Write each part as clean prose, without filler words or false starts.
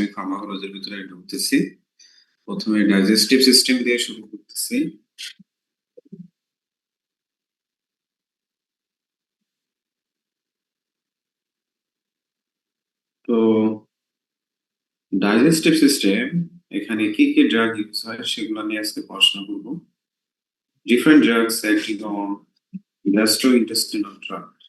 আমি ফার্মাকোলজির ভিতরে ঢুকতেছি। প্রথমে ডাইজেস্টিভ সিস্টেম দিয়ে শুরু করতেছি। তো ডাইজেস্টিভ সিস্টেম এখানে কি কি ড্রাগ ইউজ হয় সেগুলো নিয়ে আজকে পড়াশোনা করব। Different drugs acting on gastrointestinal tract.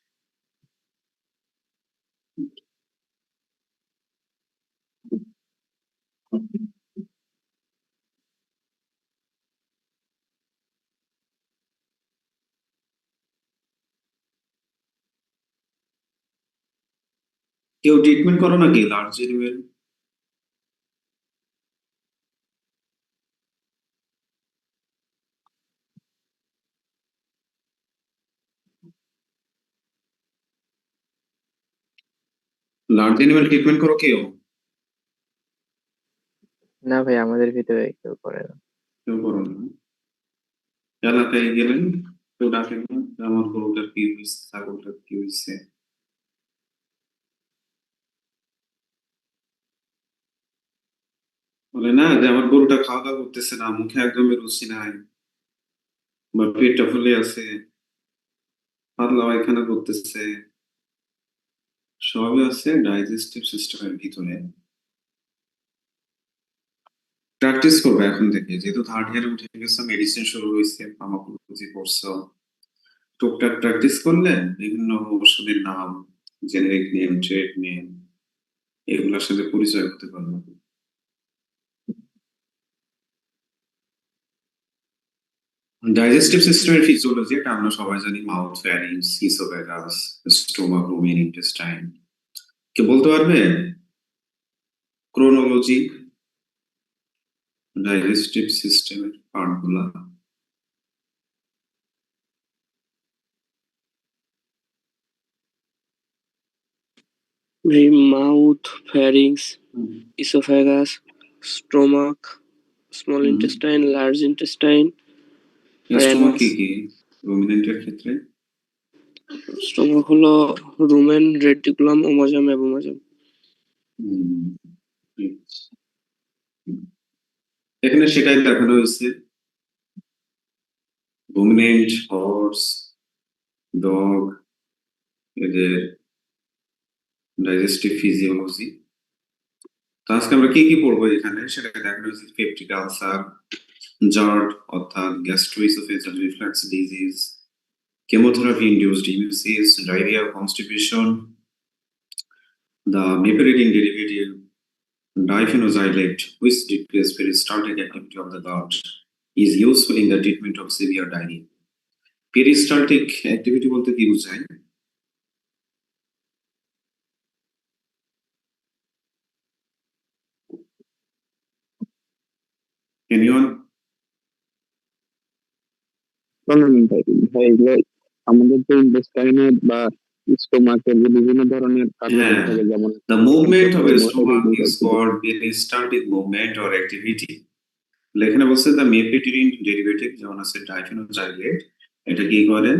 কেউ ট্রিটমেন্ট করো নাকি large animal? Large animal treatment করো কেউ? না ভাই, আমাদের ভিতরে কেউ করে না। কেউ করো না? এলাকায় গেলেন কেউ ডাকেন না যে আমার গরুটার কি হয়েছে, ছাগলটার কি হয়েছে? বলে না যে আমার গরুটা খাওয়া দাওয়া করতেছে না, মুখে একদমই রুচি নাই, বা পেটটা ফুলে আছে, পাতলা পায়খানা করতেছে, সবই আছে ডাইজেস্টিভ সিস্টেমের ভিতরে। প্র্যাকটিস করবে এখন থেকে, যেহেতু থার্ড ইয়ারে উঠে গেছে, মেডিসিন শুরু হয়েছে, ফার্মাকোলজি পড়ছো, টুকটাক প্র্যাকটিস করলে বিভিন্ন ওষুধের নাম, জেনেরিক নেম, ট্রেড নেম, এগুলোর সাথে পরিচয় হতে পারবে। ডাইজেস্টিভ সিস্টেমের ফিজিওলজি এটা আমরা সবাই জানি, mouth, pharynx, oesophagus, stomach, rumen, intestine. কে বলতে পারবে ক্রোনোলজি ডাইজেস্টিভ সিস্টেমের পার্টগুলা? ভাই, mouth, pharynx, oesophagus, stomach, small intestine, large intestine. Stomach কি কি রুমিনেন্টের ক্ষেত্রে? স্টোমাক হলো রুমেন, রেটিকুলাম, ওমাজাম, অ্যাবোমাজাম। এখানে সেটাই দেখানো হয়েছে, রুমিনেন্ট, হর্স, ডগ, এদের ডাইজেস্টিভ ফিজিওলজি। তো আজকে আমরা কি কি পড়বো এখানে সেটা দেখানো হয়েছে। পেপটিক আলসার, জার্ড অর্থাৎ gastroesophageal reflux disease, chemotherapy induced hemolysis, diarrhea, constipation, the meperidine derivative diphenhydramine, which decreases peristaltic activity of the gut, is useful in the treatment of severe diarrhea. Peristaltic activity বলতে কি বোঝায়? Anyone? ভাই, এগুলো আমাদের যে ইন্টেস্টাইনে বা স্টোমাকের যে বিভিন্ন ধরনের কার্যকলাপ থাকে, যেমন The movement of a stomach is called peristaltic movement or activity. এখানে বলছে the meperidine derivative যেমন আছে ডাইফেনোজাইলেট, এটা কি করে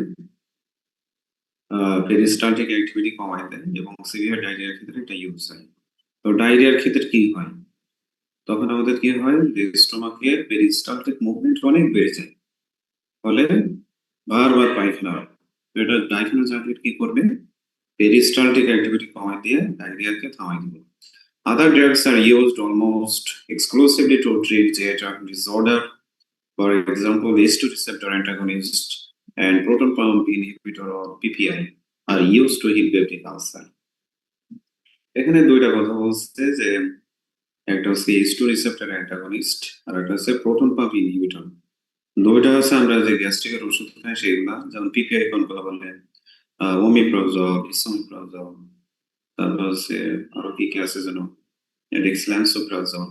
পেরিস্টালটিক অ্যাক্টিভিটি কমায় দেয় এবং সিভিয়ার ডায়রিয়ার ক্ষেত্রে এটা ইউজ হয়। তো ডায়রিয়ার ক্ষেত্রে কি হয়, তখন আমাদের কি হয় যে স্টোমাকের পেরিস্টালটিক মুভমেন্ট অনেক বেড়ে যায়, ফলে বারবার পায়খানা হয়। তো এটা ডাইফেনোজাইলেট কি করবে, পেরিস্টালটিক অ্যাক্টিভিটি কমায় দিয়ে ডায়রিয়াকে থামাই দিবে। Other drugs are used almost exclusively to treat GI disorder. For example, ACE2 receptor antagonist and proton pump inhibitor or PPI are used to heal peptic ulcer. এখানে দুইটা কথা বলছে যে একটা হচ্ছে ACE2 রিসেপ্টর অ্যান্টাগনিস্ট আর একটা হচ্ছে প্রোটন পাম্প ইনহিবিটর। দুইটা হচ্ছে আমরা যে গ্যাস্ট্রিকের ওষুধ খাই সেগুলা, যেমন পিপিআই কোনগুলো বললে ওমিপ্রাজল, ইসোমিপ্রাজল, তারপর হচ্ছে আরো কি কি আছে যেন, ডেক্সল্যান্সোপ্রাজল।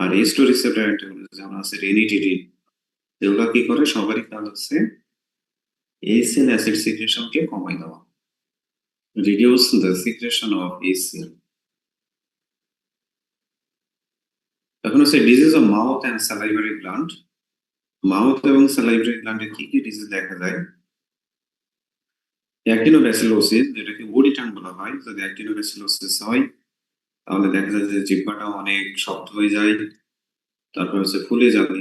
আর ACE2 রিসেপ্টর অ্যান্টাগনিস্ট যেমন আছে রেনিটিডিন, এগুলা কি করে, সবারই কাজ হচ্ছে ACL অ্যাসিড সিক্রেশনকে কমাই দেওয়া, reduce the secretion of ACL। এখন হচ্ছে disease of mouth and salivary gland. Mouth এবং স্যালাইভারি গ্ল্যান্ডে কি কি ডিজিজ দেখা যায়? অ্যাক্টিনোব্যাসিলোসিস, যেটাকে ওডি টাং বলা হয়, যদি অ্যাক্টিনোব্যাসিলোসিস হয় তাহলে দেখা যায় যে জিহ্বাটা অনেক শক্ত হয়ে যায়, তারপর হচ্ছে ফুলে যাবে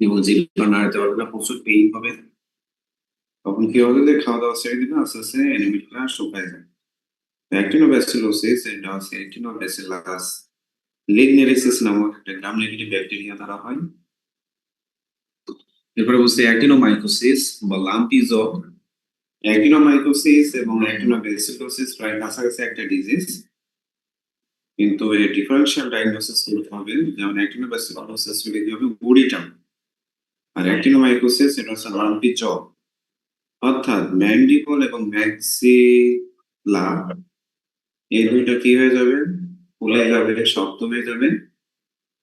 এবং জিহ্বা নাড়াতে পারবে না, প্রচুর পেইন হবে। তখন কি হবে যে খাওয়া দাওয়া ছেড়ে দিবে, আস্তে আস্তে এনিমিগুলা শুকায় যায়। অ্যাক্টিনোব্যাসিলোসিস এটা হচ্ছে অ্যাক্টিনোব্যাসিলাস লিগনেরিসিস নামক একটা গ্রাম নেগেটিভ ব্যাকটেরিয়া দ্বারা হয়। এরপরে বলছে অ্যাক্টিনোমাইকোসিস বা লাম্পি জ্বর। অ্যাক্টিনোমাইকোসিস এবং অ্যাক্টিনোব্যাসিলোসিস প্রায় কাছাকাছি একটা ডিজিজ, কিন্তু এর ডিফারেনশিয়াল ডায়াগনোসিস করতে হবে। যেমন অ্যাক্টিনোব্যাসিলোসিস হলে কি হবে, বডিটা, আর অ্যাক্টিনোমাইকোসিস এটা হচ্ছে লাম্পি জ্বর। অর্থাৎ ম্যান্ডিবল এবং ম্যাক্সিলা এই দুইটা কি হয়ে যাবে, ফুলে যাবে, শক্ত হয়ে যাবে।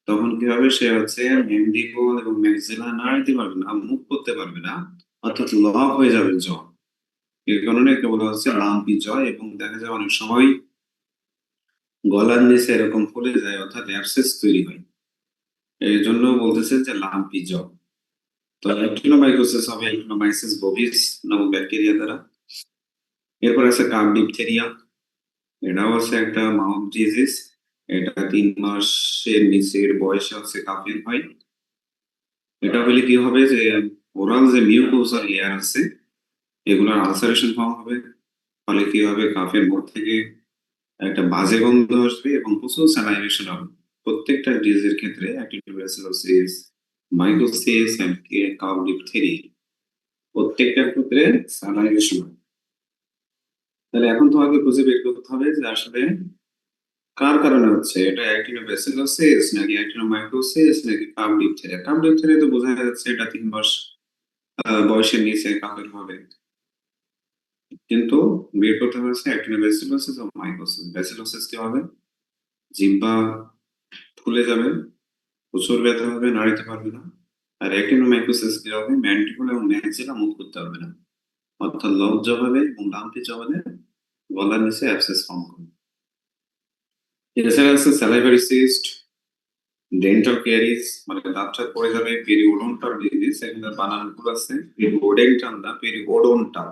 তখন কি হবে, সে হচ্ছে ম্যান্ডিবল এবং ম্যাক্সিলা নাড়াইতে পারবে না, মুভ করতে পারবে না, অর্থাৎ লক হয়ে যাবে জ্বর। এর কারণে একে বলা হচ্ছে লাম্পি জ্বর। এবং দেখা যায় অনেক সময় গলার নিচে এরকম ফুলে যায়, অর্থাৎ অ্যাবসেস তৈরি হয়। এই জন্য বলতেছে যে লাম্পি জ্বর। তো অ্যাক্টিনোমাইকোসিস হবে অ্যাক্টিনোমাইসিস বোভিস নামক ব্যাকটেরিয়া দ্বারা। এরপর আছে কাপ ডিপথেরিয়া, এটাও হচ্ছে একটা মাউথ ডিজিজ। এটা 3 মাসের নিচের বয়সে হচ্ছে কাফের হয়। এটা হলে কি হবে যে ওরাল যে মিউকোসার লেয়ার আছে এগুলোর আলসারেশন ফর্ম হবে। ফলে কি হবে, কাফের মুখ থেকে একটা বাজে গন্ধ আসবে এবং প্রচুর স্যালাইভেশন হবে। প্রত্যেকটা ডিজিজের ক্ষেত্রে অ্যাক্টিনোব্যাসিলোসিস, মাইকোসিস এন্ড কাপ ডিপথেরিয়া প্রত্যেকটার ক্ষেত্রে স্যালাইভেশন হবে। তাহলে এখন তোমাকে খুঁজে বের করতে হবে যে আসলে কার কারণে হচ্ছে, এটা অ্যাক্টিনোব্যাসিলোসিস নাকি অ্যাক্টিনোমাইকোসিস নাকি কাপ ডিপথেরিয়া। কাপ ডিপথেরিয়া তো বোঝা যাচ্ছে এটা 3 মাস বয়সের নিচে কাফের হবে, কিন্তু বের করতে হচ্ছে অ্যাক্টিনোব্যাসিলোসিস ও মাইকোসিস। ব্যাসিলোসিস কি হবে, জিহ্বা ফুলে যাবে, প্রচুর ব্যথা হবে, নাড়াইতে পারবে না। আর অ্যাক্টিনোমাইকোসিস কি হবে, ম্যান্ডিবল এবং ম্যাক্সিলা মুভ করতে পারবে না, অর্থাৎ লজ্জা হবে এবং লাম্পি জবাবে গলার নিচে অ্যাবসেস ফর্ম করবে। এছাড়া আছে স্যালাইভারি সিস্ট, ডেন্টাল ক্যারিজ মানে দাঁতটা পড়ে যাবে, পেরিওডন্টাল ডিজিজ। এখানে বানানগুলো আছে পেরিওডেন্টাল না পেরিওডন্টাল।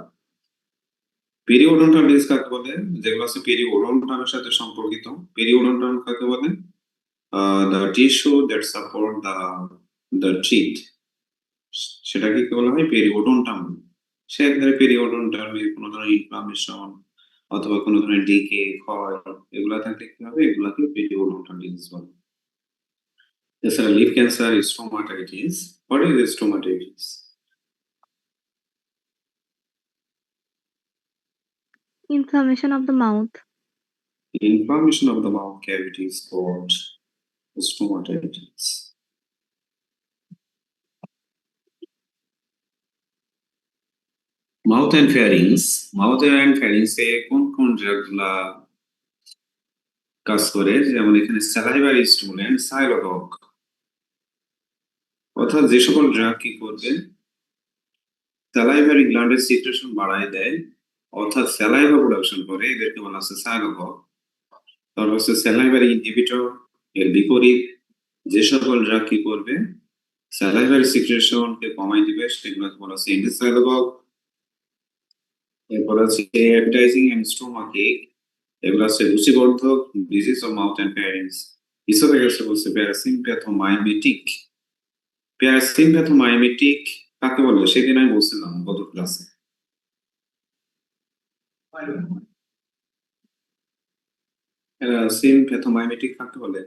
পেরিওডন্টাল ডিজিজ কাকে বলে, যেগুলো আছে পেরিওডন্টালের সাথে সম্পর্কিত। পেরিওডন্টাল কাকে বলে, the tissue that support the teeth, সেটাকে কি বলা হয়, পেরিওডন্টাম। সেক্ষেত্রে পেরিওডন্টামে কোনো ধরনের ইনফ্লামেশন অথবা কোনো ধরনের ডিকে ক্ষয় এগুলা থাকলে কি হবে, এগুলাকে পেরিওডন্টাল ডিজিজ বলে। এছাড়া লিভ cancer, stomatitis. What is stomatitis? Inflammation of the mouth. Inflammation of the mouth cavity is called stomatitis. Mouth and pharynx. Mouth and pharynx এ কোন কোন ড্রাগগুলা কাজ করে, যেমন এখানে স্যালাইভারি স্টিমুল্যান্ট, সাইলোকক। অর্থাৎ যে সকল ড্রাগ কি করবে, স্যালাইভারি গ্ল্যান্ডের সিক্রেশন বাড়ায় দেয়, অর্থাৎ স্যালাইভা প্রোডাকশন করে, এদেরকে বলা হচ্ছে সাইলোকক। তারপর হচ্ছে স্যালাইভারি ইনহিবিটর, এর বিপরীত যে সকল ড্রাগ কি করবে, স্যালাইভারি সিক্রেশনকে কমাই দিবে, সেগুলোকে বলা হচ্ছে অ্যান্টিসাইলোকক। এরপর আছে অ্যাপটাইজিং এন্ড স্টোমাকেক, এগুলো আছে রুচিবর্ধক disease of mouth and pharynx. ইসোফেগাসে বলছে প্যারাসিম্প্যাথোমাইমেটিক। প্যারাসিম্প্যাথোমাইমেটিক কাকে বলে, সেদিন আমি বলছিলাম গত ক্লাসে। প্যারাসিম্প্যাথোমাইমেটিক কাকে বলে?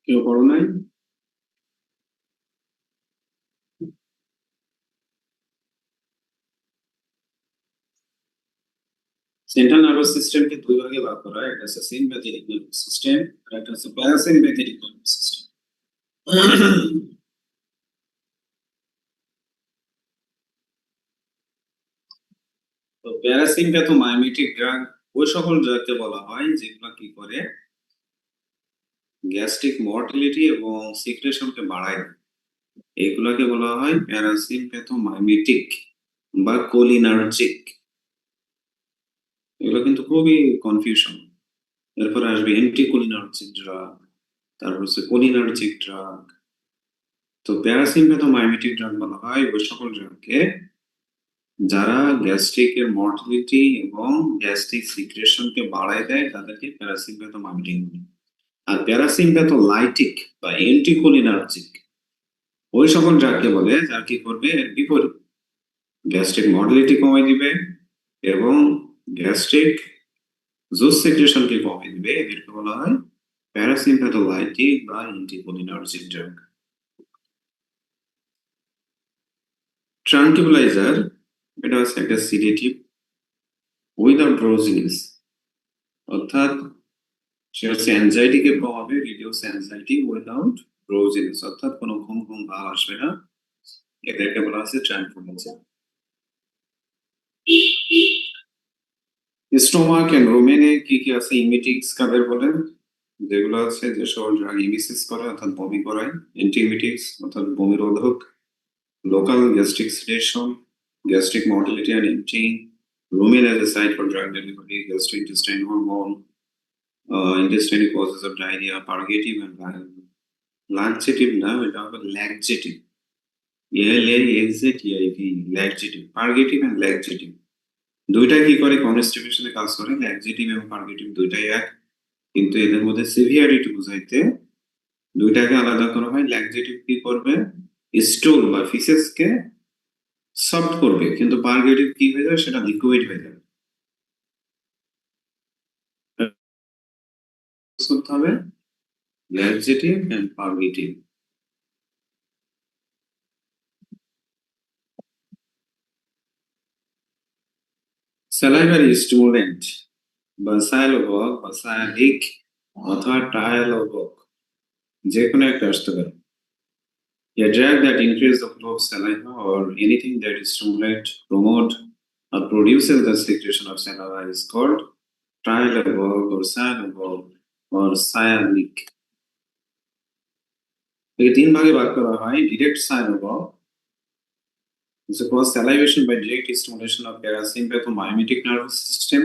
কেউ পড়ো নাই? সেন্ট্রাল নার্ভাস সিস্টেমকে দুই ভাগে ভাগ করা হয়, একটা হচ্ছে সিম্প্যাথেটিক নার্ভাস সিস্টেম আর একটা হচ্ছে প্যারাসিম্প্যাথেটিক নার্ভাস সিস্টেম। তো প্যারাসিম্প্যাথোমাইমেটিক ড্রাগ ওই সকল ড্রাগকে বলা হয় যেগুলো কি করে, গ্যাস্ট্রিক মর্টিলিটি এবং সিক্রেশনকে বাড়ায় দেয়। এগুলাকে বলা হয় প্যারাসিম্প্যাথোমাইমেটিক বা কোলিনার্জিক। এগুলো কিন্তু খুবই কনফিউশন। এরপরে আসবে অ্যান্টিকোলিনার্জিক ড্রাগ, তারপর হচ্ছে কোলিনার্জিক ড্রাগ, তো প্যারাসিম্প্যাথোমাইমেটিক ড্রাগ বলা হয় ওই সকল ড্রাগকে যারা গ্যাস্ট্রিকের মর্টালিটি এবং গ্যাস্ট্রিক সিক্রেশনকে বাড়ায় দেয় তাদেরকে প্যারাসিম্প্যাথোমাইমেটিক বলে। আর প্যারাসিম্প্যাথোলাইটিক বা অ্যান্টিকোলিনার্জিক ওই সকল ড্রাগকে বলে যার কি করবে এর বিপরীত, গ্যাস্ট্রিক মর্টালিটি কমায় দিবে এবং গ্যাস্ট্রিক জুস সিক্রেশনকে কমিয়ে দিবে, এদেরকে বলা হয় প্যারাসিম্প্যাথোলাইটিক বা অ্যান্টিকোলিনার্জিক ড্রাগ। ট্রাঙ্কুলাইজার এটা হচ্ছে একটা সিডেটিভ উইদাউট ড্রোজিনেস, অর্থাৎ সে হচ্ছে অ্যাংজাইটিকে কমাবে, রিডিউস অ্যাংজাইটি উইদাউট ড্রোজিনেস, অর্থাৎ কোনো ঘুম ঘুম ভাব আসবে না, এদেরকে বলা হচ্ছে ট্রাঙ্কুলাইজার। স্টোমাক এন্ড রুমেনে কি কি আছে, ইমিটিক্স কাদের বলে, যেগুলো আছে যে সকল ড্রাগ ইমিসিস করে অর্থাৎ বমি করায়, অ্যান্টিমিটিক্স অর্থাৎ বমি রোধক, local gastric sedation, gastric mortality and emptying, rumen as a site for drug delivery, gastrointestinal hormone, intestinal causes of diarrhea, purgative and laxative না, এটা হবে laxative, LAXATIV, laxative, purgative and laxative, দুইটা কি করে কনস্টিপেশনে কাজ করে, laxative এবং purgative দুইটাই এক, কিন্তু এদের মধ্যে সিভিয়ারিটি বুঝাইতে দুইটাকে আলাদা করা হয়। laxative কি করবে, স্টুল বা ফিসেসকে সফট করবে, কিন্তু পারগেটিভ কি হয়ে যাবে, সেটা লিকুইড হয়ে যাবে। করতে হবে laxative and purgative। salivary stimulant বা সায়ালোবক বা সায়ালিক অথবা টায়ালোবক যে কোনো একটা আসতে পারে। A drug that increases the flow of saliva or anything that stimulates, promote or produces the secretion of saliva is called trialobog or sialobog or sialic। এই তিন ভাগে ভাগ করা হয়। Direct sialagogue is called salivation by direct stimulation of parasympathomymetic nervous system,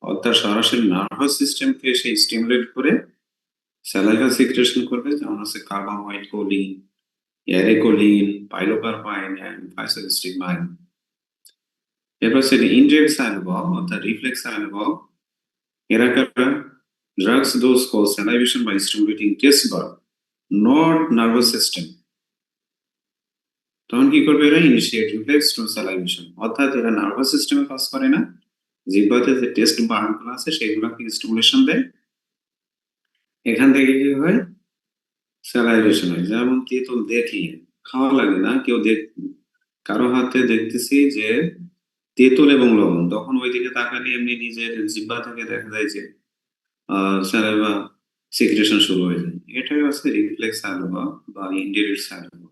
অর্থাৎ সরাসরি nervous সিস্টেমকে সেই স্টিমুলেট করে স্যালাইভা সিক্রেশন করবে, যেমন হচ্ছে কার্বামাইড কোলিন, অ্যারেকোলিন, পাইলোকার্বাইন এন্ড ফাইসোস্টিগমাইন। এরপর হচ্ছে ইনডিরেক্ট সায়ালোবগ অর্থাৎ রিফ্লেক্স সায়ালোবগ, এরা কারা, drugs those cause salivation by stimulating taste bud not nervous system. তখন কি করবে এরা, ইনিশিয়েট রিফ্লেক্স টু স্যালাইভেশন, অর্থাৎ এরা নার্ভাস সিস্টেমে কাজ করে না, জিহ্বাতে যে টেস্ট বার্ডগুলো আছে সেগুলোকে স্টিমুলেশন দেয়, এখান থেকে কি হয়, স্যালাইভেশন হয়। যেমন তেঁতুল দেখি খাওয়া লাগে না, কেউ কারো হাতে দেখতেছি যে তেঁতুল এবং লবণ, তখন ওই দিকে তাকালে এমনি নিজের জিহ্বা থেকে দেখা যায় যে স্যালাইভা সিক্রেশন শুরু হয়ে যায়। এটাই হচ্ছে রিফ্লেক্স স্যালাইভা বা indirect saliva.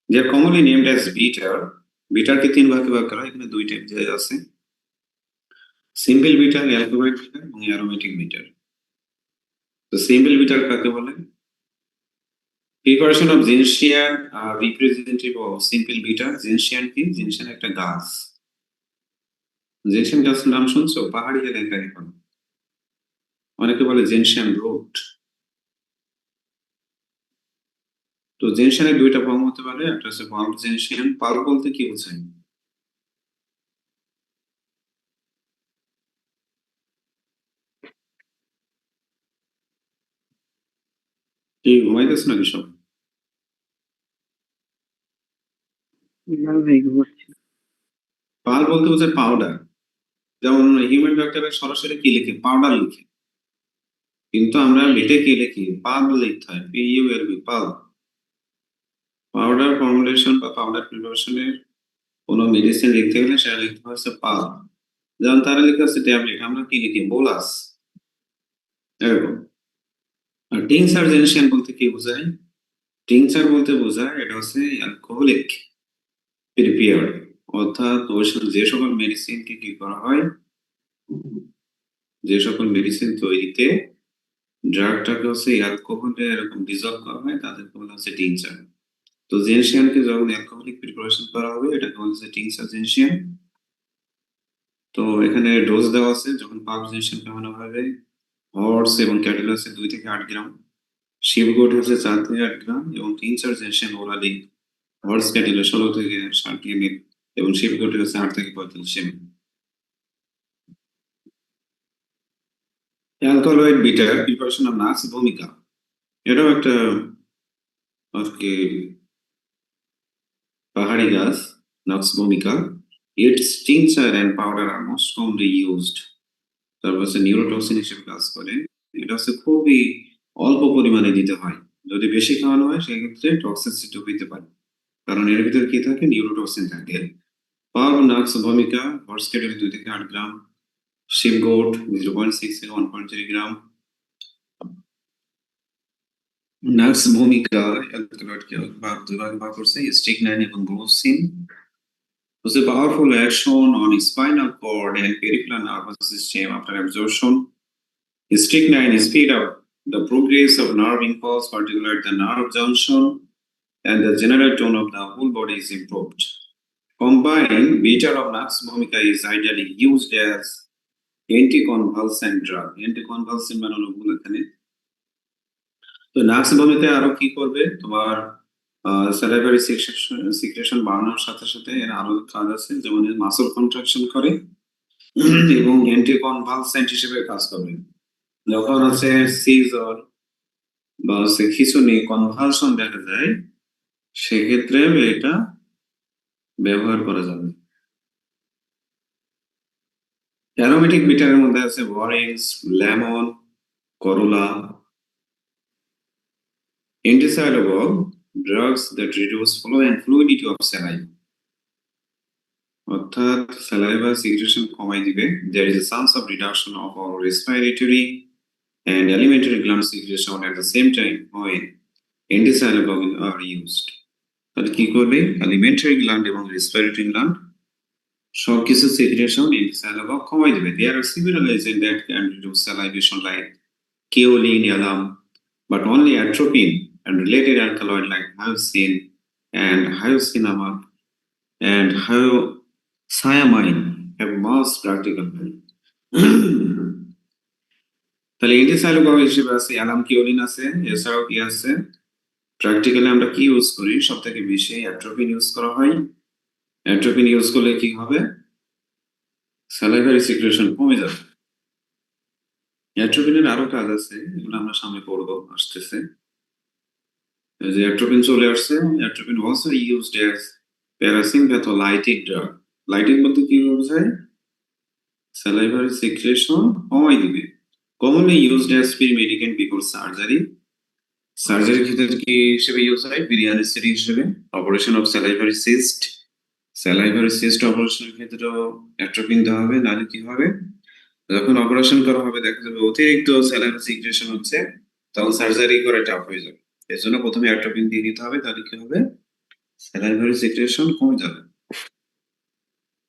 They are commonly named as bitter. Bitter কে তিন ভাগে ভাগ করা হয়, এখানে দুই টাইপ আছে, সিম্পল বিটার, অ্যালকোহলিক বিটার এবং অ্যারোমেটিক বিটার। তো সিম্পল বিটার কাকে বলে, প্রিপারেশন অফ জিনশিয়ান আর representative of simple bitter. Gentian কি, জিনশিয়ান একটা গাছ, জিনশিয়ান গাছের নাম শুনছো, পাহাড়ি এলাকায় এখন অনেকে বলে জিনশিয়ান রুট। তো জিনশিয়ানের দুইটা ফর্ম হতে পারে, একটা হচ্ছে পাল্প জিনশিয়ান। পাল্প বলতে কি বোঝায়, কি ঘুমাইতেছ নাকি সব? না ভাই ঘুমাচ্ছি। পাল্প বলতে বোঝায় পাউডার, যেমন হিউম্যান ডক্টরে সরাসরি কি লিখে, পাউডার লিখে, কিন্তু আমরা লিটে কি লিখি, পাল্প লিখতে হয়, PULP, পাল্প। পাউডার ফর্মুলেশন বা পাউডার প্রিপারেশনের কোনো মেডিসিন লিখতে গেলে সেটা লিখতে হচ্ছে পাল্প। যেমন তারা লিখে হচ্ছে ট্যাবলেট, আমরা কি লিখি, বোলাস, এরকম। আর টিংচার জেনশিয়ান বলতে কি বোঝায়, টিংচার বলতে বোঝায় এটা হচ্ছে অ্যালকোহলিক প্রিপেয়ার, অর্থাৎ যে সকল মেডিসিনকে কি করা হয়, যে সকল মেডিসিন তৈরিতে ড্রাগটাকে হচ্ছে অ্যালকোহলে এরকম ডিজলভ করা হয় তাদেরকে বলা হচ্ছে টিংচার। তো জেনশিয়ানকে যখন অ্যালকোহলিক প্রিপারেশন করা হবে এটাকে বলা হচ্ছে টিংচার জেনশিয়ান। তো এখানে ডোজ দেওয়া আছে, যখন পাল্প জেনশিয়ান খাওয়ানো হবে হর্স এবং ক্যাটেল আছে 2 থেকে 8 গ্রাম, শিবগোট হচ্ছে 4 থেকে 8 গ্রাম এবং 3-4 সেশন ওরালি হর্স ক্যাটেলে 16 থেকে 60 ml এবং শিবগোটে হচ্ছে 8 থেকে 45 ml। Alkaloid bitter preparation of nux vomica, এটাও একটা আর কি পাহাড়ি গাছ, nux vomica. Its tincture and powder are most commonly used. তারপর হচ্ছে নিউরোটক্সিন হিসেবে কাজ করে। এটা হচ্ছে খুবই অল্প পরিমাণে দিতে হয়, যদি বেশি খাওয়ানো হয় সেক্ষেত্রে টক্সিসিটি হইতে পারে, কারণ এর ভিতরে কি থাকে, নিউরোটক্সিন থাকে। পার নাক্স ভূমিকা হর্স ক্যাটেল 2 থেকে 8 গ্রাম, শিবগোট 0.6 থেকে 1.3 গ্রাম। নাক্স ভূমিকা অ্যালকালয়েডকে দুই ভাগে ভাগ করছে, স্ট্রিকনাইন এবং গ্লোসিন। Was a powerful action on spinal cord and peripheral nervous system after absorption. Strychnine speed up the progress of nerve impulse, particularly at the nerve junction, and the general tone of the whole body is improved. Combined, bitter of Nux vomica is ideally used as anticonvulsant drug. Anticonvulsant মানে হলো ভুল এখানে। তো নাক্স ভূমিকায় আরো কি করবে, তোমার স্যালাইভারি সিক্রেশন বাড়ানোর সাথে সাথে এর আরো কাজ আছে, যেমন মাসল কন্ট্রাকশন করে এবং অ্যান্টিকনভালসেন্ট হিসেবে কাজ করবে। যখন হচ্ছে সিজর বা হচ্ছে খিঁচুনি কনভালশন দেখা যায় সেক্ষেত্রে এটা ব্যবহার করা যাবে। অ্যারোমেটিক বিটারের মধ্যে আছে অরেঞ্জ, লেমন, করলা। Antisialagogue drugs that reduce flow and fluidity of saliva, অর্থাৎ স্যালাইভা সিক্রেশন কমাই দিবে। There is a chance of reduction of our respiratory and alimentary gland secretion at the same time when antisyllabubble are used. তাহলে কি করবে, alimentary gland এবং respiratory gland সবকিছু secretion antisyllabub কমাই দিবে। There are several agents that can reduce salivation like kaolin, alum, but only atropine and related alkaloid like hyoscine and hyoscinamide and hyoscyamine have most practical value. তাহলে অ্যান্টিসাইলোবাব হিসেবে আছে alarm, কিওলিন আছে, এছাড়াও কি আছে, প্র্যাকটিক্যালি আমরা কি ইউজ করি, সব থেকে বেশি অ্যাট্রোপিন ইউজ করা হয়। অ্যাট্রোপিন ইউজ করলে কি হবে, স্যালাইভারি সিক্রেশন কমে যাবে। অ্যাট্রোপিনের আরো কাজ আছে, এগুলো আমরা সামনে পড়বো, আসতেছে। যে অ্যাট্রোপিন চলে আসছে, atropine also used as parasympatholytic drug. Lytic বলতে কি বোঝায়, স্যালাইভারি সিক্রেশন কমাই দিবে। Commonly used as pre-medicant before surgery. সার্জারির ক্ষেত্রে কি হিসেবে ইউজ হয়, পিরিয়ানেসিটি হিসেবে। Operation of salivary cyst, salivary cyst অপারেশনের ক্ষেত্রেও অ্যাট্রোপিন দেওয়া হবে, নাহলে কি হবে, যখন অপারেশন করা হবে দেখা যাবে অতিরিক্ত স্যালাইভারি সিক্রেশন হচ্ছে, তখন সার্জারি করে টাফ হয়ে যাবে। এর জন্য প্রথমে অ্যাট্রোপিন দিয়ে নিতে হবে, তাহলে কি হবে, স্যালাইভারি সিক্রেশন কমে যাবে।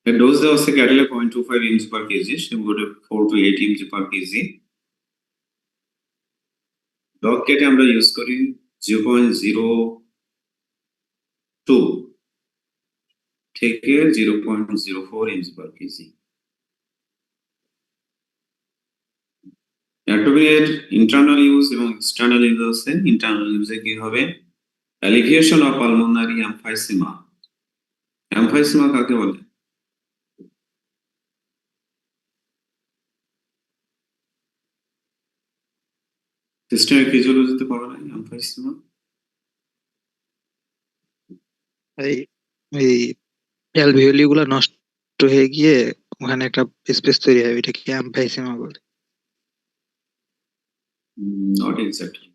ডোজ দেওয়া হচ্ছে ক্যাটেলে 0.25 mg per kg, শিবগোটে 4 to 8 mg per kg। Dog কেটে আমরা ইউজ করি 0.02 থেকে 0.04 mg per kg। অ্যাট্রোপিনের ইন্টারনাল ইউজ এবং এক্সটার্নাল ইউজ আছে। ইন্টারনাল ইউজে কি হবে, alleviation of pulmonary emphysema. Emphysema কাকে বলে, সিস্টেমিক ফিজিওলজিতে পাওয়া যায় এমফাইসিমা। এই এই অ্যালভিওলি গুলা নষ্ট হয়ে গিয়ে ওখানে একটা স্পেস তৈরি হয়, এটাকে এমফাইসিমা বলে। Not exactly.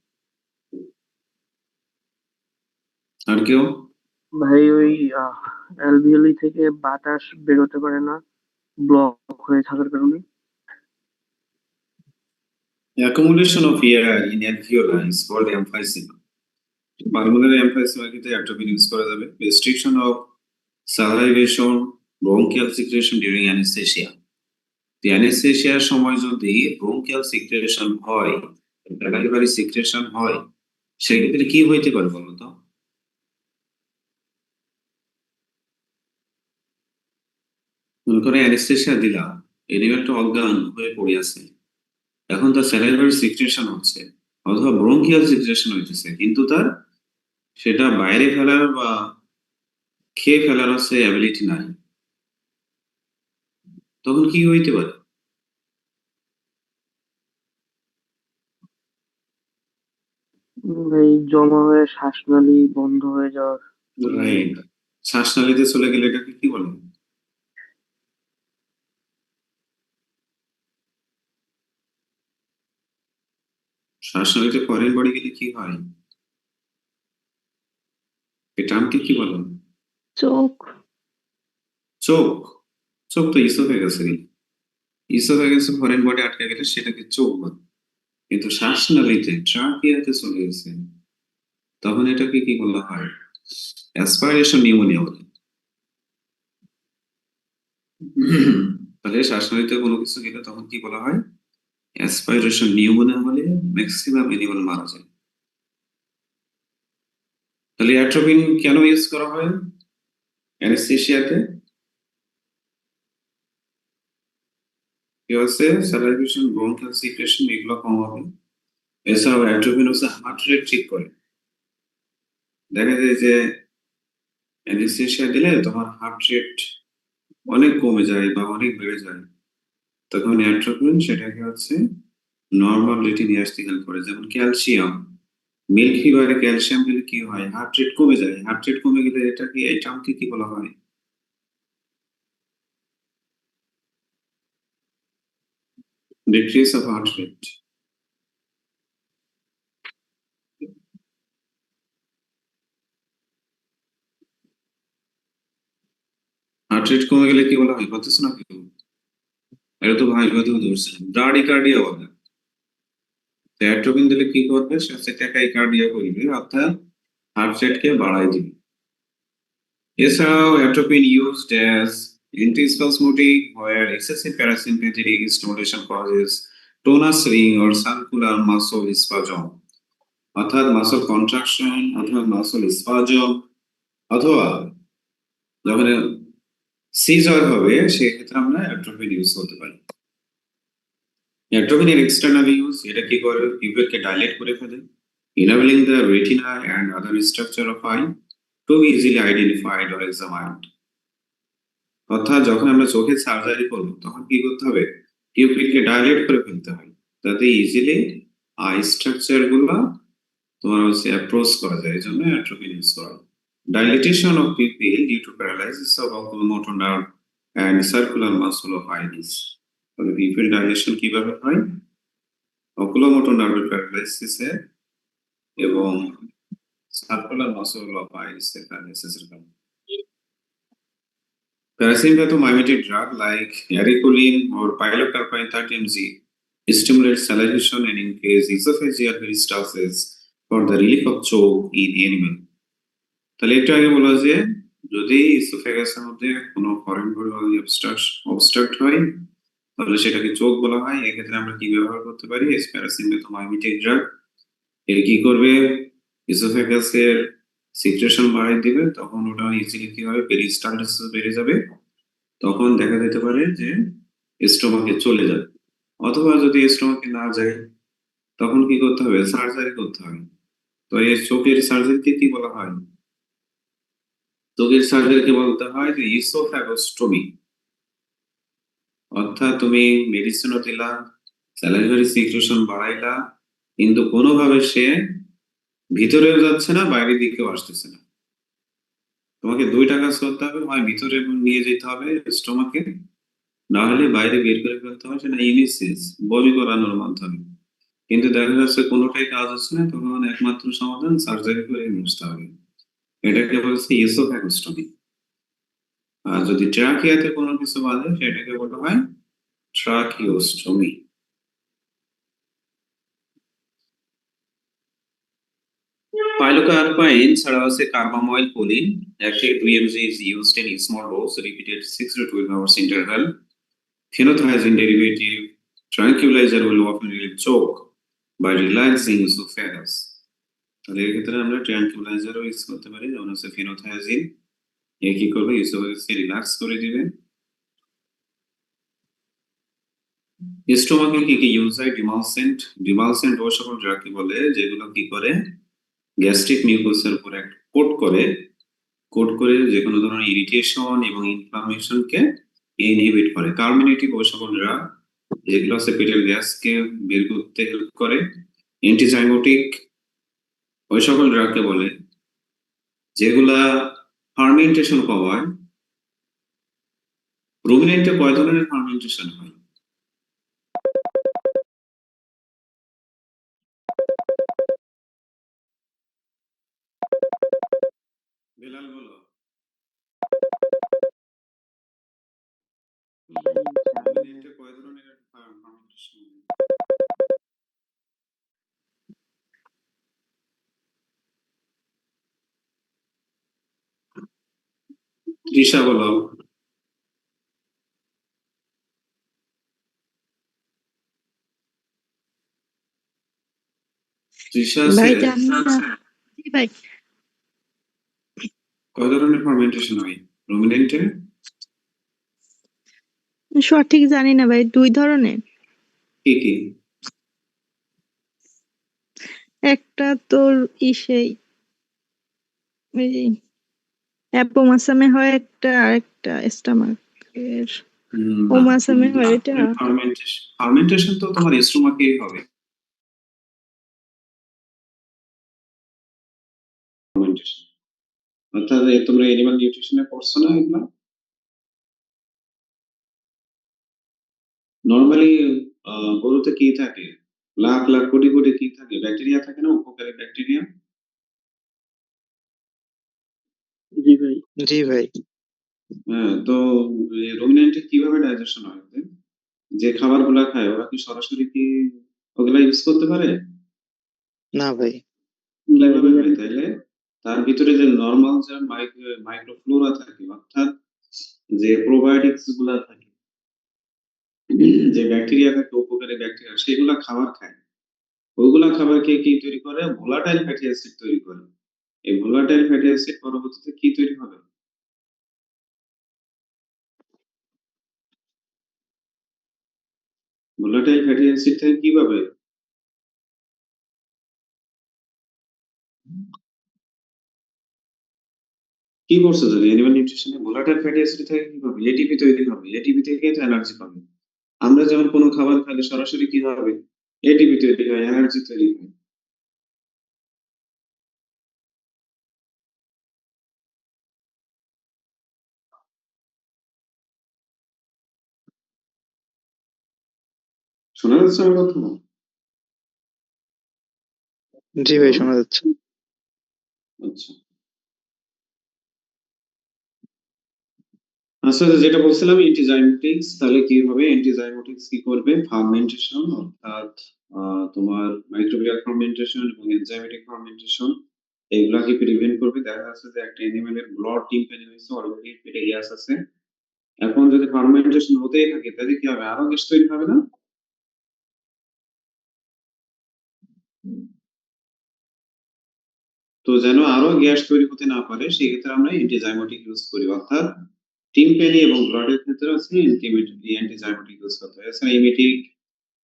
আর কেউ, ভাই ওই অ্যালভিওলি থেকে বাতাস বেরোতে পারে না, ব্লক হয়ে থাকার কারণে। accumulation of air in alveoli is called emphysema. Pulmonary emphysema ক্ষেত্রে অ্যাট্রোপিন ইউজ করা যাবে। Restriction of salivation, bronchial secretion during anesthesia. The anesthesia সময় যদি bronchial secretion হয়, salivary secretion হয়, সেক্ষেত্রে কি হইতে পারে বলো তো? মনে করে অ্যানেস্থেসিয়া দিলাম, এনিমেলটা অজ্ঞান হয়ে পড়ে আছে, এখন তার স্যালাইভারি সিক্রেশন হচ্ছে, অথবা ব্রঙ্কিয়াল সিচুয়েশন হইতেছে, কিন্তু তার সেটা বাইরে ফেলার বা খেয়ে ফেলার হচ্ছে অ্যাবিলিটি নাই, তখন কি হইতে পারে? এই জমা হয়ে শ্বাসনালী বন্ধ হয়ে যাওয়ার। রাইট, শ্বাসনালীতে চলে গেলে এটাকে কি বলে? শ্বাসনালীতে ফরেন বডি গেলে কি হয়? এই টার্মকে কি বলে? চোখ। চোখ। চোখ তো ইসোফেগাসে গেলে, ইসোফেগাসে ফরেন বডি আটকে গেলে সেটাকে চোখ বলে। কিন্তু শ্বাসনালীতে ট্রাকিয়াতে চলে গেছে, তখন এটাকে কি বলা হয়? অ্যাসপাইরেশন নিউমোনিয়া বলে। তাহলে শ্বাসনালীতে কোনো কিছু গেলে তখন কি বলা হয়? অ্যাসপাইরেশন নিউমোনিয়া বলে ম্যাক্সিমাম এনিমাল মারা যায়। তাহলে অ্যাট্রোপিন কেন ইউজ করা হয় অ্যানেস্থেশিয়াতে? কি হচ্ছে স্যালাইভেশন, ব্রঙ্কিয়াল সিক্রেশন এগুলো কম হবে। এছাড়াও অ্যাট্রোপিন হচ্ছে হার্ট রেট ঠিক করে। দেখা যায় যে অ্যানেস্থেশিয়া দিলে তোমার হার্ট রেট অনেক কমে যায় বা অনেক বেড়ে যায়, তখন অ্যাট্রোপিন সেটাকে হচ্ছে নর্মাল রেটে নিয়ে আসতে হেল্প করে। যেমন ক্যালসিয়াম, মিল্ক ফিভারে ক্যালসিয়াম দিলে কি হয়? হার্ট রেট কমে যায়। হার্ট রেট কমে গেলে এটা কি, এই টার্মকে কি বলা হয়? Decrease of heart rate. Heart rate কমে গেলে কি বলা হয়? বুঝতেছ না কেউ? এটা তো ভাই ভাই ধরছে ব্রাডিকার্ডিয়া বলে। অ্যাট্রোপিন দিলে কি করবে? সে ট্যাকাইকার্ডিয়া করবে, অর্থাৎ হার্ট রেটকে বাড়ায় দিবে। এছাড়াও atropine used as antispasmodic where excessive parasympathetic stimulation causes tonus ring or circular muscle spasm, অর্থাৎ মাসল কন্ট্রাকশন অথবা মাসল স্পাজম, অথবা যখন সিজার হবে সেক্ষেত্রে আমরা অ্যাট্রোপিন ইউজ করতে পারি। অ্যাট্রোপিনের এক্সটার্নাল ইউজ, এটা কি করে? পিউপেলকে ডাইলেট করে ফেলে, enabling the retina and other structure of eye to be easily identified or examined. অর্থাৎ যখন আমরা চোখের সার্জারি করবো তখন কি করতে হবে? পিউপিলকে ডাইলেট করে ফেলতে হয়, যাতে ইজিলি আই স্ট্রাকচার গুলো তোমার হচ্ছে অ্যাপ্রোচ করা যায়, এই জন্য অ্যাট্রোপিন ইউজ করা হয়। Dilatation of pupil due to paralysis of oculomotor nerve and circular muscle of iris. তাহলে পিউপিল ডাইলেশন কিভাবে হয়? oculomotor nerve paralysis এ এবং সার্কুলার মাসল অফ আইরিস এর প্যারালাইসিস এর কারণে। Parasympathomimetic drug like aricoline or pilocarpine 30 mg stimulate salivation and increase esophageal peristalsis for the relief of choke in animal. তাহলে একটু আগে বলা যে যদি ইসোফেগাসের মধ্যে কোনো ফরেন বডি অবস্ট্রাক্ট হয় তাহলে সেটাকে চোখ বলা হয়। এক্ষেত্রে আমরা কি ব্যবহার করতে পারি? প্যারাসিম্পাথোমাইমেটিক ড্রাগ। এর কি করবে? ইসোফেগাসের সিক্রেশন বাড়াই দিবে, তখন ওটা ইজিলি কি হবে? পেরিস্টালসিস বেড়ে যাবে, তখন দেখা যেতে পারে যে স্টোমাকে চলে যাবে। অথবা যদি স্টোমাকে না যায় তখন কি করতে হবে? সার্জারি করতে হবে। তো এই চোখের সার্জারিতে কি বলা হয়? চোখের সার্জারিকে বলতে হয় যে ইসোফ্যাগোস্টমি। অর্থাৎ তুমি মেডিসিনও দিলা, স্যালাইভারি সিক্রেশন বাড়াইলা, কিন্তু কোনোভাবে সে ভিতরেও যাচ্ছে না, বাইরের দিকেও আসতেছে না। তোমাকে দুইটা কাজ করতে হবে, হয় ভিতরে নিয়ে যেতে হবে স্টোমাকে, না হলে বাইরে বের করে ফেলতে হবে, সেটা ইলিসিস বমি করানোর মাধ্যমে। কিন্তু দেখা যাচ্ছে কোনোটাই কাজ হচ্ছে না, তখন একমাত্র সমাধান সার্জারি করে বুঝতে হবে। এটাকে বলছে ইসোফ্যাগোস্টমি। আর যদি ট্রাকিয়াতে কোনো কিছু বাঁধে সেটাকে বলা হয় ট্রাকিওস্টমি। Pilocarpine ছাড়া আছে carbamyl choline, 1 থেকে 2 mg is used in small dose repeated 6 to 12 hours interval. Phenothiazine derivative tranquilizer will often relieve choke by relaxing esophagus. তাহলে এর ক্ষেত্রে আমরা ট্রাঙ্কুলাইজারও ইউজ করতে পারি, যেমন হচ্ছে ফেনোথায়াজিন। এ কি করবে? ইসোফেগাসকে রিল্যাক্স করে দিবে। স্টোমাকে কি কি ইউজ হয়? ডিমালসেন্ট। ডিমালসেন্ট ওই সকল ড্রাগকে বলে যেগুলো কি করে গ্যাস্ট্রিক মিউকাসের উপর একটা কোট করে যে কোনো ধরনের ইরিটেশন এবং ইনফ্লামেশনকে ইনহিবিট করে। কার্মিনেটিভ ওই সকল ড্রাগ যেগুলো হচ্ছে পেটের গ্যাসকে বের করতে হেল্প করে। অ্যান্টিজাইমোটিক ওই সকল ড্রাগকে বলে যেগুলা ফার্মেন্টেশন কমায়। রুমিনেন্টে কয় ধরনের ফার্মেন্টেশন হয়? বেলাল বলো। রুমিনেন্টে কয় ধরনের ফার্মেন্টেশন হয়? তৃষা বলো। তৃষা আছে? ভাই জানি না। জি ভাই। কয় ধরনের ফার্মেন্টেশন হয় রুমিনেন্টে? সঠিক জানি না ভাই, 2 ধরনের। কি কি? একটা তোর সেই ওই অ্যাপোমাসামে হয় একটা, আরেকটা স্টোমাক এর না, ওমাসামে হয় এটা। ফার্মেন্টেশন তো তোমার স্টোমাকেই হবে। ফার্মেন্টেশন অর্থাৎ তোমরা এনিমাল নিউট্রিশনে পড়ছো না এগুলো? নরমালি গরুতে কি থাকে? লাখ লাখ কোটি কোটি কি থাকে? ব্যাকটেরিয়া থাকে না, উপকারী ব্যাকটেরিয়া। জি ভাই। জি ভাই। হ্যাঁ, তো রুমিনেন্টে কিভাবে ডাইজেশন হয় ওদের? যে খাবারগুলা খায় ওরা কি সরাসরি কি ওগুলা ইউজ করতে পারে? না ভাই। কিভাবে হয় তাইলে? তার ভিতরে যে নরমাল যে মাইক্রোফ্লোরা থাকে অর্থাৎ যে প্রোবায়োটিক্স গুলা থাকে, যে ব্যাকটেরিয়া থাকে উপকারী ব্যাকটেরিয়া সেগুলা খাবার খায়। ওইগুলা খাবার খেয়ে কি তৈরি করে? ভোলাটাইল ফ্যাটি অ্যাসিড তৈরি করে। এই ভোলাটাইল ফ্যাটি অ্যাসিড পরবর্তীতে কি তৈরি হবে? ভোলাটাইল ফ্যাটি অ্যাসিড থেকে কি পাবে? কি বলছো যদি এনিম্যাল নিউট্রিশনে ভোলাটাইল ফ্যাটি অ্যাসিড থেকে কি পাবে? এটিপি তৈরি হবে। এটিপি থেকে তো এনার্জি পাবে। আমরা যেমন কোনো খাবার খেলে সরাসরি কি হবে? এটিপি তৈরি হয়, এনার্জি তৈরি হয়। শোনা যাচ্ছে আমার কথা? জি ভাই, শোনা যাচ্ছে। আচ্ছা। আসলে যেটা বলছিলাম এন্টিজাইমেটিক্স, তাহলে কি হবে? এন্টিজাইমেটিক্স কি করবে? ফার্মেন্টেশন অর্থাৎ তোমার মাইক্রোবিয়াল ফার্মেন্টেশন এবং এনজাইমেটিক ফার্মেন্টেশন এগুলাকে প্রিভেন্ট করবে। দেখা যাচ্ছে যে একটা অ্যানিমেলের ব্লড টিম্পানি হয়েছে, অলরেডি পেটে গ্যাস আছে। এখন যদি ফার্মেন্টেশন হতেই থাকে তাহলে কি হবে? আরো গ্যাস তৈরি হবে না? তো যেন আরো গ্যাস তৈরি হতে না পারে সেক্ষেত্রে আমরা অ্যান্টিজাইমেটিক ইউজ করি অর্থাৎ টিম্পানি এবং ব্লডের ক্ষেত্রে আছে অ্যান্টিজাইমেটিক ইউজ করতে হয়। এছাড়া ইমেটিক,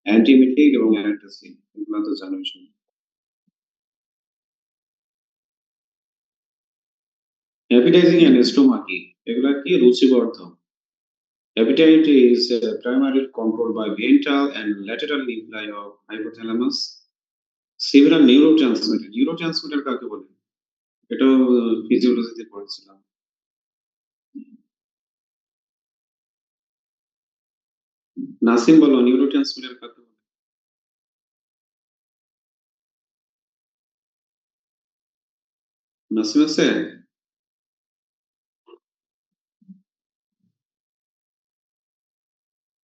অ্যান্টিমেটিক এবং অ্যান্টাসিড এগুলো তো জানোই সব। অ্যাপিটাইজিং এন্ড স্টোমা কি? এগুলা কি? রুচিবর্ধক। Appetite is primarily controlled by ventral and lateral nuclei of hypothalamus. Several neurotransmitter কাকে বলে? এটাও ফিজিওলজিতে পড়েছিলাম। নাসিম বলো, নিউরোট্রান্সমিটার কাকে বলে? নাসিম আছে?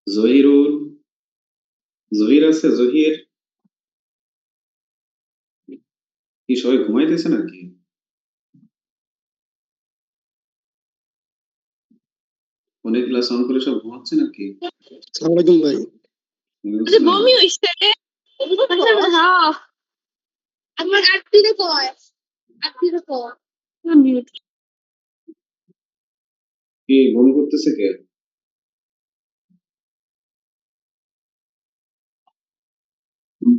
জহিরুল, জহির আছে? জহির কি সবাই ঘুমাইতেছে নাকি? অনেক ক্লাস অন করে সব ঘুমাচ্ছে নাকি? আসসালামু আলাইকুম ভাই। বমি হইছে। হ্যাঁ। আমার আটটিতে কয়? আটটিতে কয়? কি বমি করতেছে কে?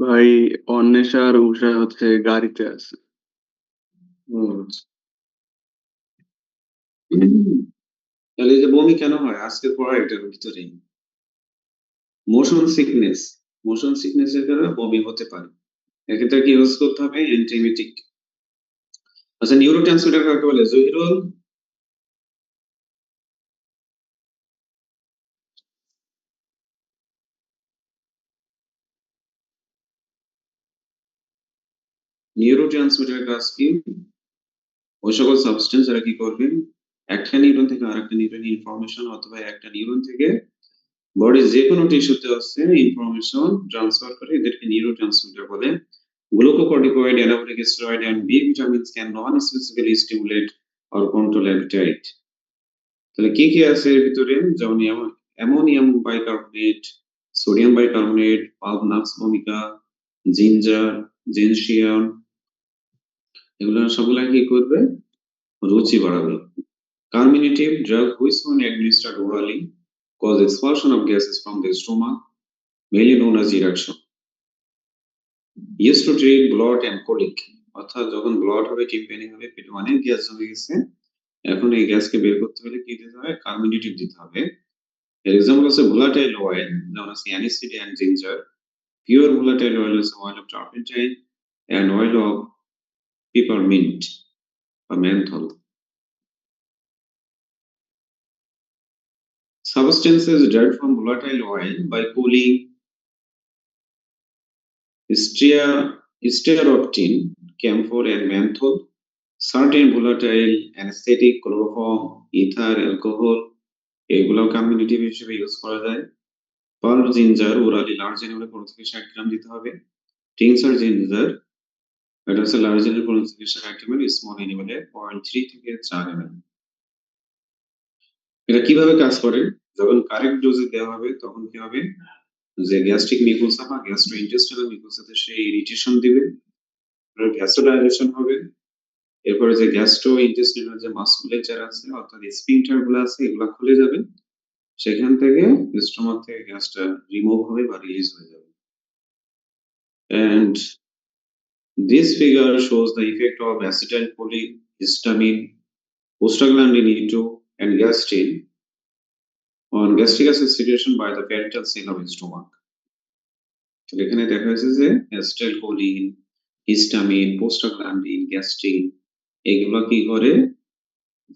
ভাই অন্বেষা আর উষা হচ্ছে গাড়িতে আছে। ও আচ্ছা। তাহলে এই যে বমি কেন হয় আজকের পড়া এটার ভিতরেই মোশন সিকনেস এর কারণে বমি হতে পারে। এক্ষেত্রে কি ইউজ করতে হবে অ্যান্টিমিটিক। আচ্ছা নিউরোট্রান্সমিটার কাকে বলে জহিরুল? নিউরোট্রান্সমিটার কাজ কি? ওই সকল সাবস্টেন্স এরা কি করবে একটা নিউরন থেকে আরেকটা নিউরনে ইনফরমেশন অথবা একটা নিউরন থেকে বডির যে কোনো টিস্যুতে হচ্ছে ইনফরমেশন ট্রান্সফার করে, এদেরকে নিউরোট্রান্সমিটার বলে। Glucocorticoid, anabolic steroid and B vitamins can non specifically stimulate or control appetite. তাহলে কি কি আছে এর ভিতরে? যেমন অ্যামোনিয়াম বাইকার্বনেট, সোডিয়াম বাইকার্বনেট, পালনাক্স ভূমিকা, জিঞ্জার, জেনশিয়াম, এগুলো সবগুলা কি করবে রুচি বাড়াবে। Carminative drug which when administered orally cause expulsion of gases from the stomach, mainly known as erection. Used to treat bloat and colic. অর্থাৎ যখন ব্লট হবে টিম্পেনিং হবে পেটে অনেক গ্যাস জমে গেছে, এখন এই গ্যাসকে বের করতে হলে কি দিতে হবে কার্মিনেটিভ দিতে হবে। এর এক্সাম্পল আছে ভোলাটাইল অয়েল যেমন আছে aniseed and ginger, pure volatile oil আছে oil of turpentine and oil of peppermint বা menthol. Substances derived from volatile oil by cooling stearoptin, camphor and menthol, certain volatile anesthetic, chloroform, ether, alcohol, এগুলো কমিউনিটিভ হিসেবে use করা যায়। Pulp ginger orally large এনিমেলে 15 থেকে 60 গ্রাম দিতে হবে। Tincture ginger এটা হচ্ছে লার্জ এনিমেলে 15 থেকে 60 ml, স্মল এনিমেলে 0.3 থেকে 4 ml। এটা কিভাবে কাজ করে? যখন কারেক্ট ডোজে দেওয়া হবে তখন কি হবে যে গ্যাস্ট্রিক মিউকোসা বা গ্যাস্ট্রোইন্টেস্টাইনাল মিউকোসাতে সে ইরিটেশন দিবে, ভ্যাসোডাইলেশন হবে। এরপরে যে গ্যাস্ট্রো ইন্টেস্টিনাল যে মাসকুলেচার আছে অর্থাৎ স্ফিংক্টার গুলো আছে এগুলা খুলে যাবে, সেখান থেকে স্টোমাক থেকে গ্যাসটা রিমুভ হবে বা রিলিজ হয়ে যাবে। And this figure shows the effect of acetylcholine, histamine, prostaglandin E2 and gastrin on gastric acid secretion by the parietal cell of stomach. তো এখানে দেখা যাচ্ছে যে অ্যাসিটাইলকোলিন, হিস্টামিন, প্রোস্টাগ্ল্যান্ডিন, গ্যাস্ট্রিন এগুলো কি করে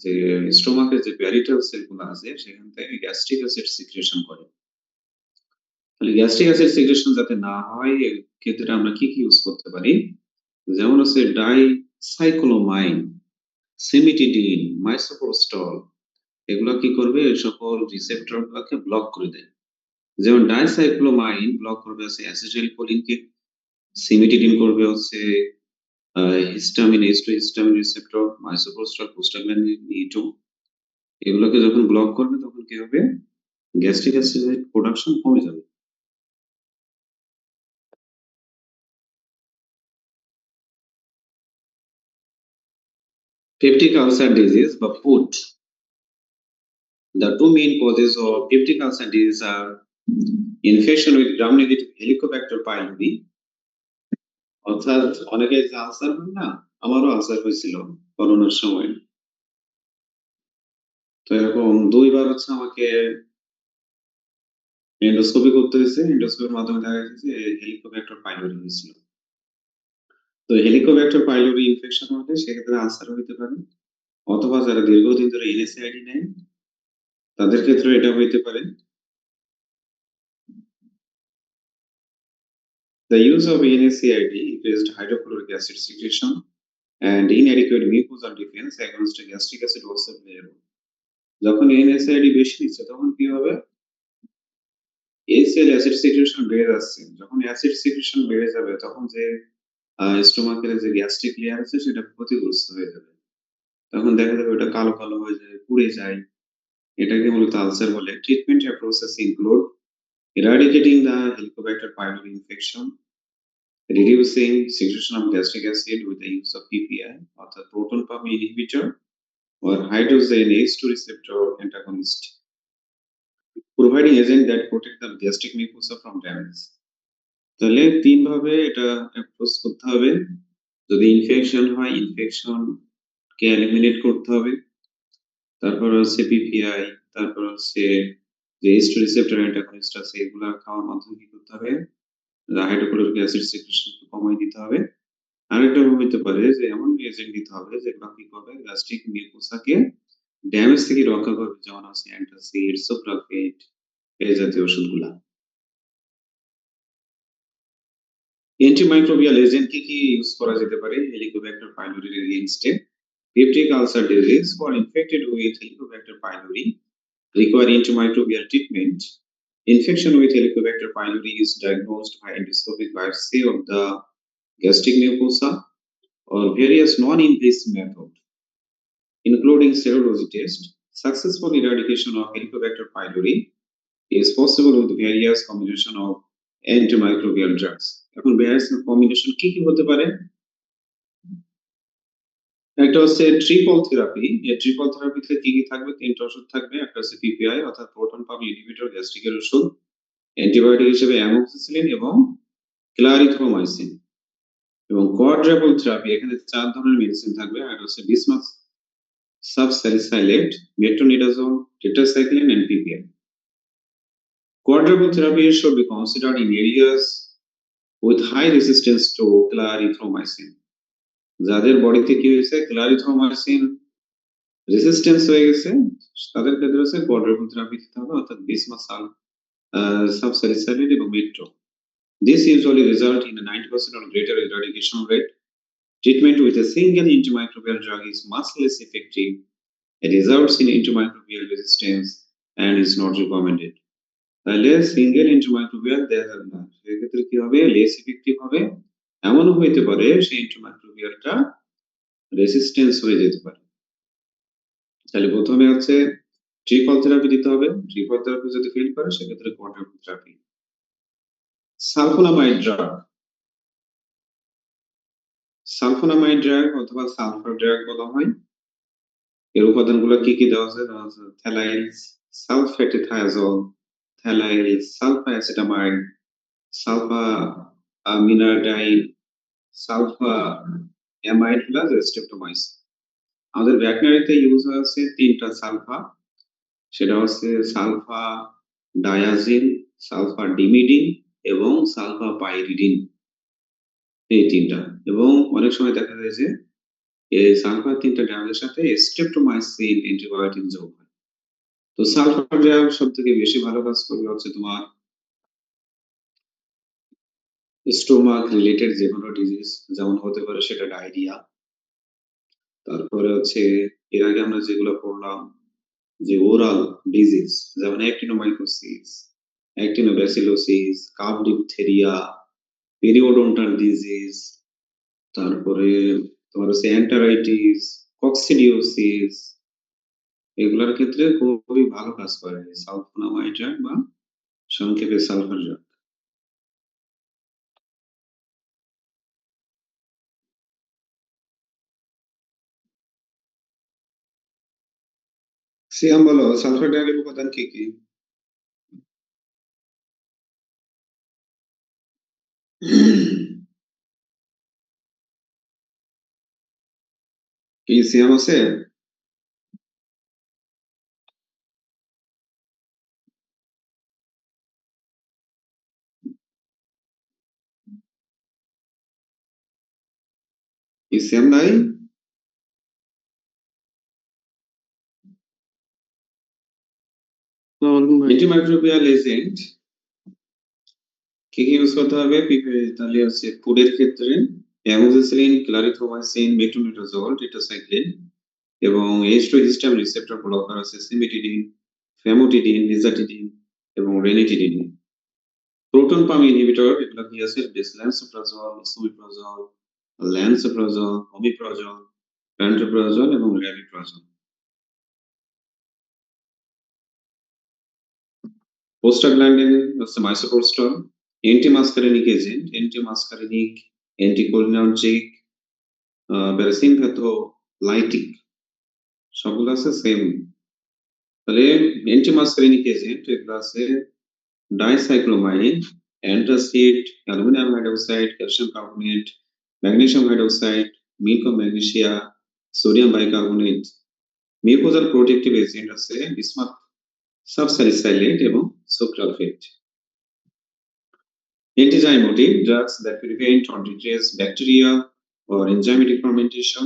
যে স্টোমাকের যে প্যারিটাল সেলগুলো আছে সেখান থেকে গ্যাস্ট্রিক অ্যাসিড সিক্রেশন করে। তাহলে গ্যাস্ট্রিক অ্যাসিড সিক্রেশন যাতে না হয় এর ক্ষেত্রে আমরা কি কি ইউজ করতে পারি? যেমন হচ্ছে ডাইসাইক্লোমাইন, সিমিটিডিন, মাইসোপ্রোস্টল, এগুলো কি করবে এই সকল রিসেপ্টর গুলোকে ব্লক করে দেয়। যেমন ডাইসাইক্লোমাইন ব্লক করবে হচ্ছে অ্যাসিটাইলকোলিনকে, সিমিটিডিন করবে হচ্ছে histamine H2 histamine receptor, misoprostol prostaglandin E2, এগুলোকে যখন ব্লক করবে তখন কি হবে গ্যাস্ট্রিক অ্যাসিড প্রোডাকশন কমে যাবে। Peptic ulcer disease বা PUD. The two main causes of peptic ulcer disease are infection with gram-negative Helicobacter pylori, অর্থাৎ অনেকের যে আলসার হয় না, আমারও আলসার হয়েছিল করোনার সময়। তো এরকম 2 বার হচ্ছে আমাকে এন্ডোস্কোপি করতে হয়েছে, এন্ডোস্কোপির মাধ্যমে দেখা গেছে যে হেলিকোব্যাক্টার পাইলোরি হয়েছিল। তো হেলিকোব্যাক্টার পাইলোরি ইনফেকশন হলে সেক্ষেত্রে আলসার হইতে পারে, অথবা যারা দীর্ঘদিন ধরে এনএসআইডি নেয় তাদের ক্ষেত্রে এটা হইতে পারে। The use of NSAID increased hydrochloric acid secretion and inadequate mucosal defense against gastric acid also play a role. যখন NSAID বেশি নিচ্ছে তখন কি হবে এই সেল অ্যাসিড সিক্রেশন বেড়ে যাচ্ছে, যখন অ্যাসিড সিক্রেশন বেড়ে যাবে তখন যে স্টোমাকের যে গ্যাস্ট্রিক লেয়ার আছে সেটা ক্ষতিগ্রস্ত হয়ে যাবে, তখন দেখা যাবে ওটা কালো কালো হয়ে যায়, পুড়ে যায়, এটাকে মূলত আলসার বলে। Treatment approaches include eradicating the Helicobacter pylori infection, reducing secretion of gastric acid with the use of PPI অর্থাৎ proton pump inhibitor or hydrogen H2 receptor antagonist, providing agent that protect the gastric mucosa from damage. তাহলে 3 ভাবে এটা approach করতে হবে। যদি infection হয়, infection কে eliminate করতে হবে। তারপর হচ্ছে পিপিআই, তারপর হচ্ছে যে H2 রিসেপ্টর অ্যান্টাগনিস্ট আছে এগুলা খাওয়ার মাধ্যমে কি করতে হবে? হাইড্রোক্লোরিক অ্যাসিড সিক্রেশন কমায় দিতে হবে। আরেকটা হইতে পারে যে এমন এজেন্ট দিতে হবে যেগুলা কি করবে গ্যাস্ট্রিক মিউকোসাকে ড্যামেজ থেকে রক্ষা করবে, যেমন আছে অ্যান্টাসিড, সুপ্রাফেট, এই জাতীয় ওষুধগুলা। অ্যান্টিমাইক্রোবিয়াল এজেন্ট কি ইউজ করা যেতে পারে Helicobacter পাইলোরির এগেইনস্টে? Peptic ulcer disease for infected with Helicobacter pylori require antimicrobial treatment. Infection with Helicobacter pylori is diagnosed by endoscopic biopsy of the gastric mucosa or various non-invasive methods, including serology test. Successful eradication of Helicobacter pylori is possible with various combination of antimicrobial drugs. এখন various combination কি হতে পারে? একটা হচ্ছে triple therapy. এই triple থেরাপিতে কি থাকবে? 3টা ওষুধ থাকবে। একটা হচ্ছে পিপিআই অর্থাৎ প্রোটন পাম্প ইনহিবিটর গ্যাস্ট্রিকের ওষুধ, অ্যান্টিবায়োটিক হিসেবে অ্যামোক্সিসিলিন এবং ক্লারিথ্রোমাইসিন। এবং কোয়াড্রাপল থেরাপি, এখানে 4 ধরনের মেডিসিন থাকবে। আর হচ্ছে bismuth subsalicylate, metronidazole, tetracycline and PPI. Quadruple therapy should be considered in areas with high resistance to clarithromycin. যাদের বডিতে কি হয়েছে ক্লারিথ্রোমাইসিন রেসিস্টেন্স হয়ে গেছে তাদের ক্ষেত্রে হচ্ছে কোয়াড্রাপল থেরাপি দিতে হবে, অর্থাৎ বিসমাসাল, সাবস্যালিসাইলেট এবং metro. This usually result in a 90% or greater eradication rate. Treatment with a single antimicrobial drug is much less effective. It results in antimicrobial resistance and is not recommended. তাহলে single antimicrobial দেওয়া যাবে না, সেক্ষেত্রে কি হবে? Less effective হবে। এমনও হইতে পারে সেই অ্যান্টিমাইক্রোবিয়ালটা রেসিস্টেন্স হয়ে যেতে পারে। তাহলে প্রথমে হচ্ছে ট্রিপল থেরাপি দিতে হবে। ট্রিপল থেরাপি যদি ফেল করে সেক্ষেত্রে quadruple therapy. Sulfonamide drug, sulfonamide drug অথবা সালফার ড্রাগ বলা হয়। এর উপাদানগুলো কি দেওয়া আছে? Phthalyl sulfathiazole, phthalyl sulfacetamide, sulfa মিনারডাইন, সালফা অ্যামাইড প্লাস স্ট্রেপ্টোমাইসিন। আমাদের ভ্যাটনারিতে ইউজ হচ্ছে 3টা সালফা, সেটা হচ্ছে সালফা ডায়াজিন, সালফা ডিমিডিন এবং সালফা পাইরিডিন, এই 3টা। এবং অনেক সময় দেখা যায় যে এই সালফার 3টা ড্রাগের সাথে স্ট্রেপ্টোমাইসিন অ্যান্টিবায়োটিক যোগ হয়। তো সালফার ড্রাগ সবথেকে বেশি ভালো কাজ করবে হচ্ছে তোমার স্টোমাক রিলেটেড যে কোনো ডিজিজ, যেমন হতে পারে সেটা ডায়রিয়া। তারপরে হচ্ছে এর আগে আমরা যেগুলো পড়লাম যে ওরাল ডিজিজ, যেমন অ্যাক্টিনোমাইকোসিস, অ্যাক্টিনোব্যাসিলোসিস, কাফ ডিপথেরিয়া, পেরিওডন্টাল ডিজিজ, তারপরে তোমার হচ্ছে এন্টারাইটিস, কক্সিডিওসিস, এগুলোর ক্ষেত্রে খুবই ভালো কাজ করে সালফোনামাইড ড্রাগ বা সংক্ষেপে সালফার ড্রাগ। সিয়াম বলো, সালফার ড্রাগের উপাদান কি কি? কি সিয়াম আছে? কি সিয়াম নাই? অ্যান্টিমাইক্রোবিয়াল এজেন্ট কি ইউজ করতে হবে? তাহলে হচ্ছে ফুডের ক্ষেত্রে অ্যামোক্সিসিলিন, ক্লারিথ্রোমাইসিন, মেট্রোনিডাজোল, টেট্রাসাইক্লিন এবং H2 হিস্টামিন রিসেপ্টর ব্লকার আছে সিমিটিডিন, ফ্যামোটিডিন, নিজাটিডিন এবং রেনিটিডিন। প্রোটন পাম্প ইনহিবিটর এগুলো কি আছে? ডেসল্যান্সোপ্রাজল, এসোমিপ্রাজল, ল্যান্সোপ্রাজল, ওমিপ্রাজল, প্যান্টোপ্রাজল এবং র্যাবিপ্রাজল। প্রোস্টাগ্ল্যান্ডিন হচ্ছে মাইসোপ্রোস্টল, অ্যান্টিমাস্কারিনিক এজেন্ট, অ্যান্টিমাস্কারিনিক, অ্যান্টিকোলিনার্জিক, ব্যারাসিনভ্যাথোলাইটিক, সবগুলো আছে সেম। তাহলে অ্যান্টিমাস্কারিনিক এজেন্ট এগুলো আছে ডাইসাইক্লোমাইন, antacid, aluminum hydroxide, calcium carbonate, magnesium hydroxide, milk of magnesia, sodium bicarbonate. Mucosal protective agent আছে বিসমাথ সাবসালিসাইলেট এবং sucralfate. Antizymotic drugs that prevent or decrease bacteria or enzymatic fermentation.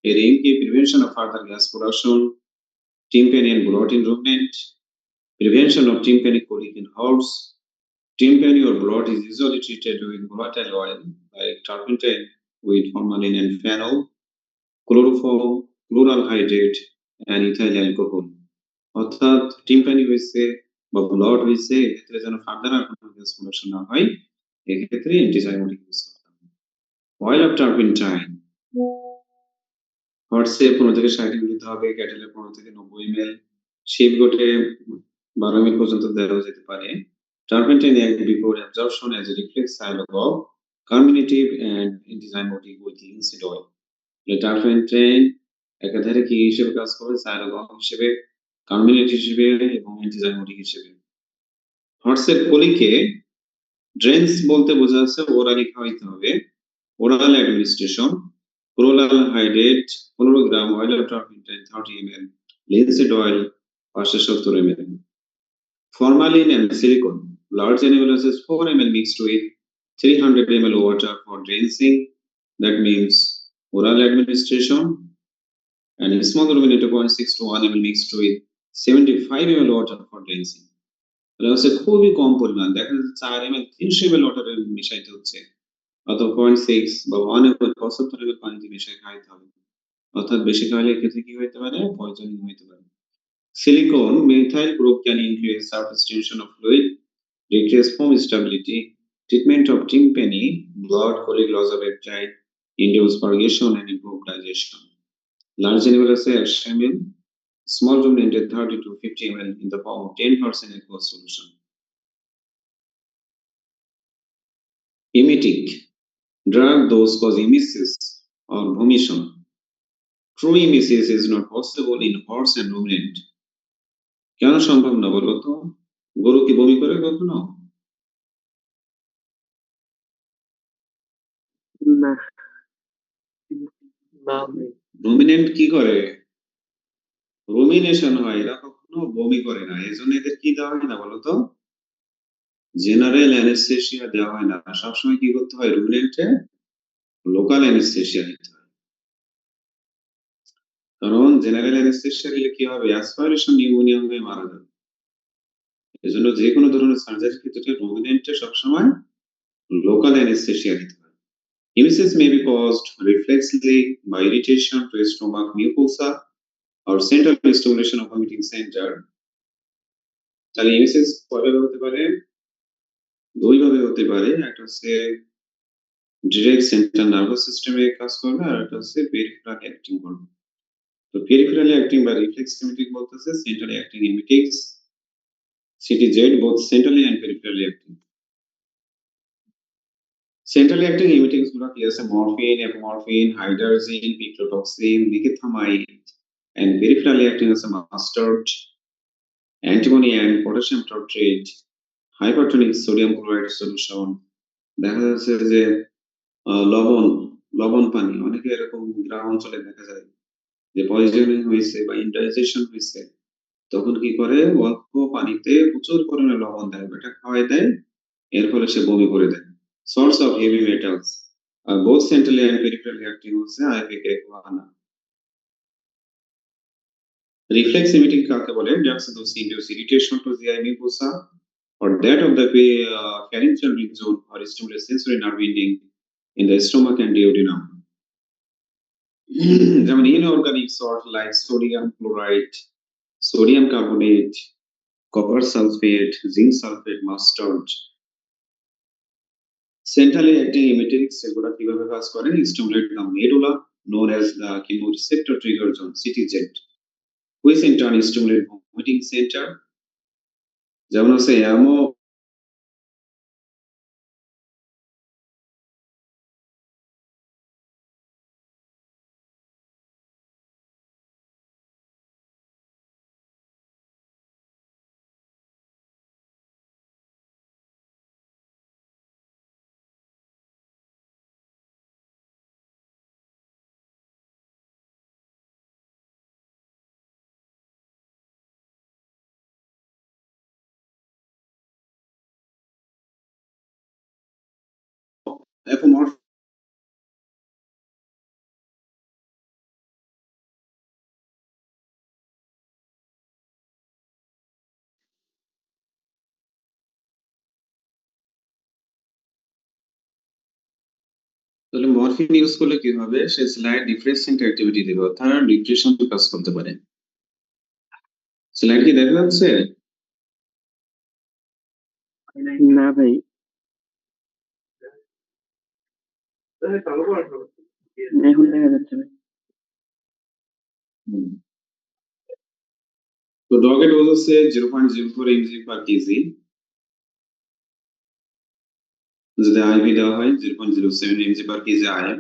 এর aim কি prevention of further gas production, tympani and bloat in ruminant, prevention of tympanic colic in horse. Tympani or bloat is usually treated with volatile oil like turpentine with formalin and phenol, chloroform, chloral hydrate and ethyl alcohol. অর্থাৎ টিম্পানি হয়েছে বা blood হয়েছে এক্ষেত্রে যেন further আর কোনো gas production না হয় এক্ষেত্রে অ্যান্টিজাইমোটিক ইউজ করতে হবে। অয়েল অফ টার্পেন্টাইন হর্সে 15 থেকে 60 ml দিতে হবে, ক্যাটেলে 15 থেকে 90 ml, শিপ গোটে 12 ml পর্যন্ত দেওয়া যেতে পারে। টার্পেন্টাইন act before absorption as a reflex dialogue of carminative and antizymotic with linseed oil. টার্পেন্টাইন একাধারে কি হিসেবে কাজ করে? সাইলোগম হিসেবে, কার্মিনেট হিসেবে এবং অ্যান্টিজাইমোটিক হিসেবে। হর্সের কলিকে ড্রেন্স বলতে বোঝা যাচ্ছে ওরালি খাওয়াইতে হবে। Oral administration, chloral hydrate 15 gram, oil of turpentine 30 ml, linseed oil 570 ml. Formalin and silicone, large annuluses 4 ml mixed with 300 ml water for drenching. That means oral administration. And a small ruminant 0.6 to 1 ml mixed with 75 ml water for drenching. তাহলে হচ্ছে খুবই কম পরিমাণ, দেখা যাচ্ছে 4 ml 300 ml ওয়াটারে মিশাইতে হচ্ছে, অথবা 0.6 বা 1 ml 75 ml পানিতে মিশাই খাইতে হবে। অর্থাৎ বেশি খাওয়ালে এক্ষেত্রে কি হইতে পারে? পয়জনিং হইতে পারে। Silicone methyl group can increase surface tension of fluid, decrease foam stability, treatment of tympani, blood, colic, loss of appetite, induce purgation and improve digestion. Large annulus 100 ml, small ruminant 30 to 50 ml in the form of 10% aqueous solution. Emetic drug dose cause emesis or vomition. True emesis is not possible in horse and ruminant. কেন সম্ভব না বলো তো? গরু কি বমি করে কখনো? না না রুমিনেন্ট কি করে? রুমিনেশন হয়, এরা কখনো বমি করে না। এজন্য এদের কি দেওয়া হয় না বলতো? জেনারেল অ্যানেস্থেসিয়া দেওয়া হয় না। সবসময় কি করতে হয়? রুমিনেন্টে লোকাল অ্যানেস্থেসিয়া দিতে হয়। কারণ জেনারেল অ্যানেস্থেসিয়া দিলে কি হবে? অ্যাসপাইরেশন নিউমোনিয়া হয়ে মারা যাবে। এজন্য যে কোনো ধরনের সার্জারির ক্ষেত্রে রুমিনেন্টে সবসময় লোকাল অ্যানেস্থেসিয়া দিতে হয়। Emesis may be caused reflexively by irritation to stomach mucosa or central stimulation of vomiting center. তাহলে এমএসএস কয়ভাবে হতে পারে? দুইভাবে হতে পারে। একটা হচ্ছে ডিরেক্ট সেন্ট্রাল নার্ভাস সিস্টেমে কাজ করবে, আর একটা হচ্ছে পেরিফেরাল অ্যাক্টিং করবে। তো পেরিফেরাল অ্যাক্টিং বা রিফ্লেক্স এমিটিক বলতেছে centrally acting emetics, CTZ both centrally and peripherally acting. Centrally acting emetics গুলো কি আছে? মরফিন, এপমরফিন, হাইড্রাজিন, পিক্লোটক্সিন, লিথিথামাইড, এন্ড পেরিফেরালি অ্যাক্টিং আছে mustard, antimony and potassium tartrate, hypertonic sodium chloride solution. দেখা যাচ্ছে যে লবণ পানি, অনেকে এরকম গ্রাম অঞ্চলে দেখা যায় যে পয়জনিং হয়েছে বা ইনডাইজেশন হয়েছে, তখন কি করে? অল্প পানিতে প্রচুর পরিমাণে লবণ দেয়, এটা খাওয়াই দেয়, এর ফলে সে বমি করে দেয়। সোর্স অফ হেভি মেটালস আর both centrally and peripherally acting হচ্ছে আইপিকে কোয়ানা। রিফ্লেক্স ইমিটিং কাকে বলে? That's those induce irritation to the mucosa or that of the pharyngeal zone or stimulate sensory nerve ending in the stomach and duodenum. যেমন inorganic salt like sodium chloride, sodium carbonate, copper sulfate, zinc sulfate, mustard. Centrally acting emetics এগুলো কিভাবে কাজ করে? Stimulate the medulla known as the chemoreceptor trigger zone CTZ, which in turn stimulate vomiting center. যেমন হচ্ছে অ্যাপোমরফ তাহলে morphine use করলে কি হবে, সে স্লাইড ডিফারেন্সিয়েন্ট অ্যাক্টিভিটি দিবে, অর্থাৎ ডিপ্রেশন কাজ করতে পারে। স্লাইড কি দেখা যাচ্ছে? না ভাই, এখন দেখা যাচ্ছে ভাই। তো ডগের ডোজ হচ্ছে 0.04 mg per kg, যদি আইভি দেওয়া হয় 0.07 mg per kg IM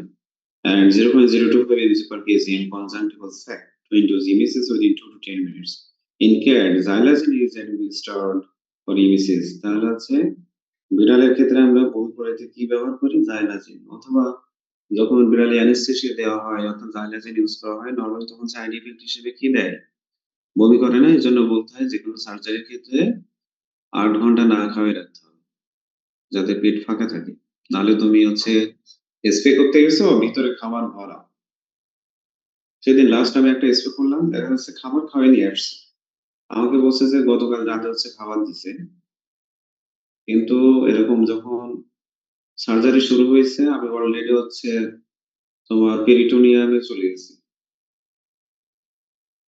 and 0.025 mg per kg in conjunctival sac to induce emesis within 2 to 10 minutes. In cat, xylazine is administered for emesis. তাহলে হচ্ছে বিড়ালের ক্ষেত্রে আমরা বহু পরিচিত কি ব্যবহার করি, জাইলাজিন, অথবা যখন বিড়ালে অ্যানেস্থেসিয়া দেওয়া হয় অর্থাৎ জাইলাজিন ইউজ করা হয়, নরমাল তখন সাইড ইফেক্ট হিসেবে কি দেয়, বমি করে না। এই জন্য বলতে হয় যে কোনো সার্জারির ক্ষেত্রে 8 ঘন্টা না খাওয়াই রাখতে হবে যাতে পেট ফাঁকা থাকে, নাহলে তুমি হচ্ছে স্প্রে করতে গেছো ভিতরে খাবার ভরা। সেদিন লাস্ট আমি একটা স্প্রে করলাম, দেখা যাচ্ছে খাবার খাওয়াই নিয়ে আসছে, আমাকে বলছে যে গতকাল রাতে হচ্ছে খাবার দিছে, কিন্তু এরকম যখন সার্জারি শুরু হয়েছে আমি অলরেডি হচ্ছে তোমার পেরিটোনিয়ামে চলে গেছি,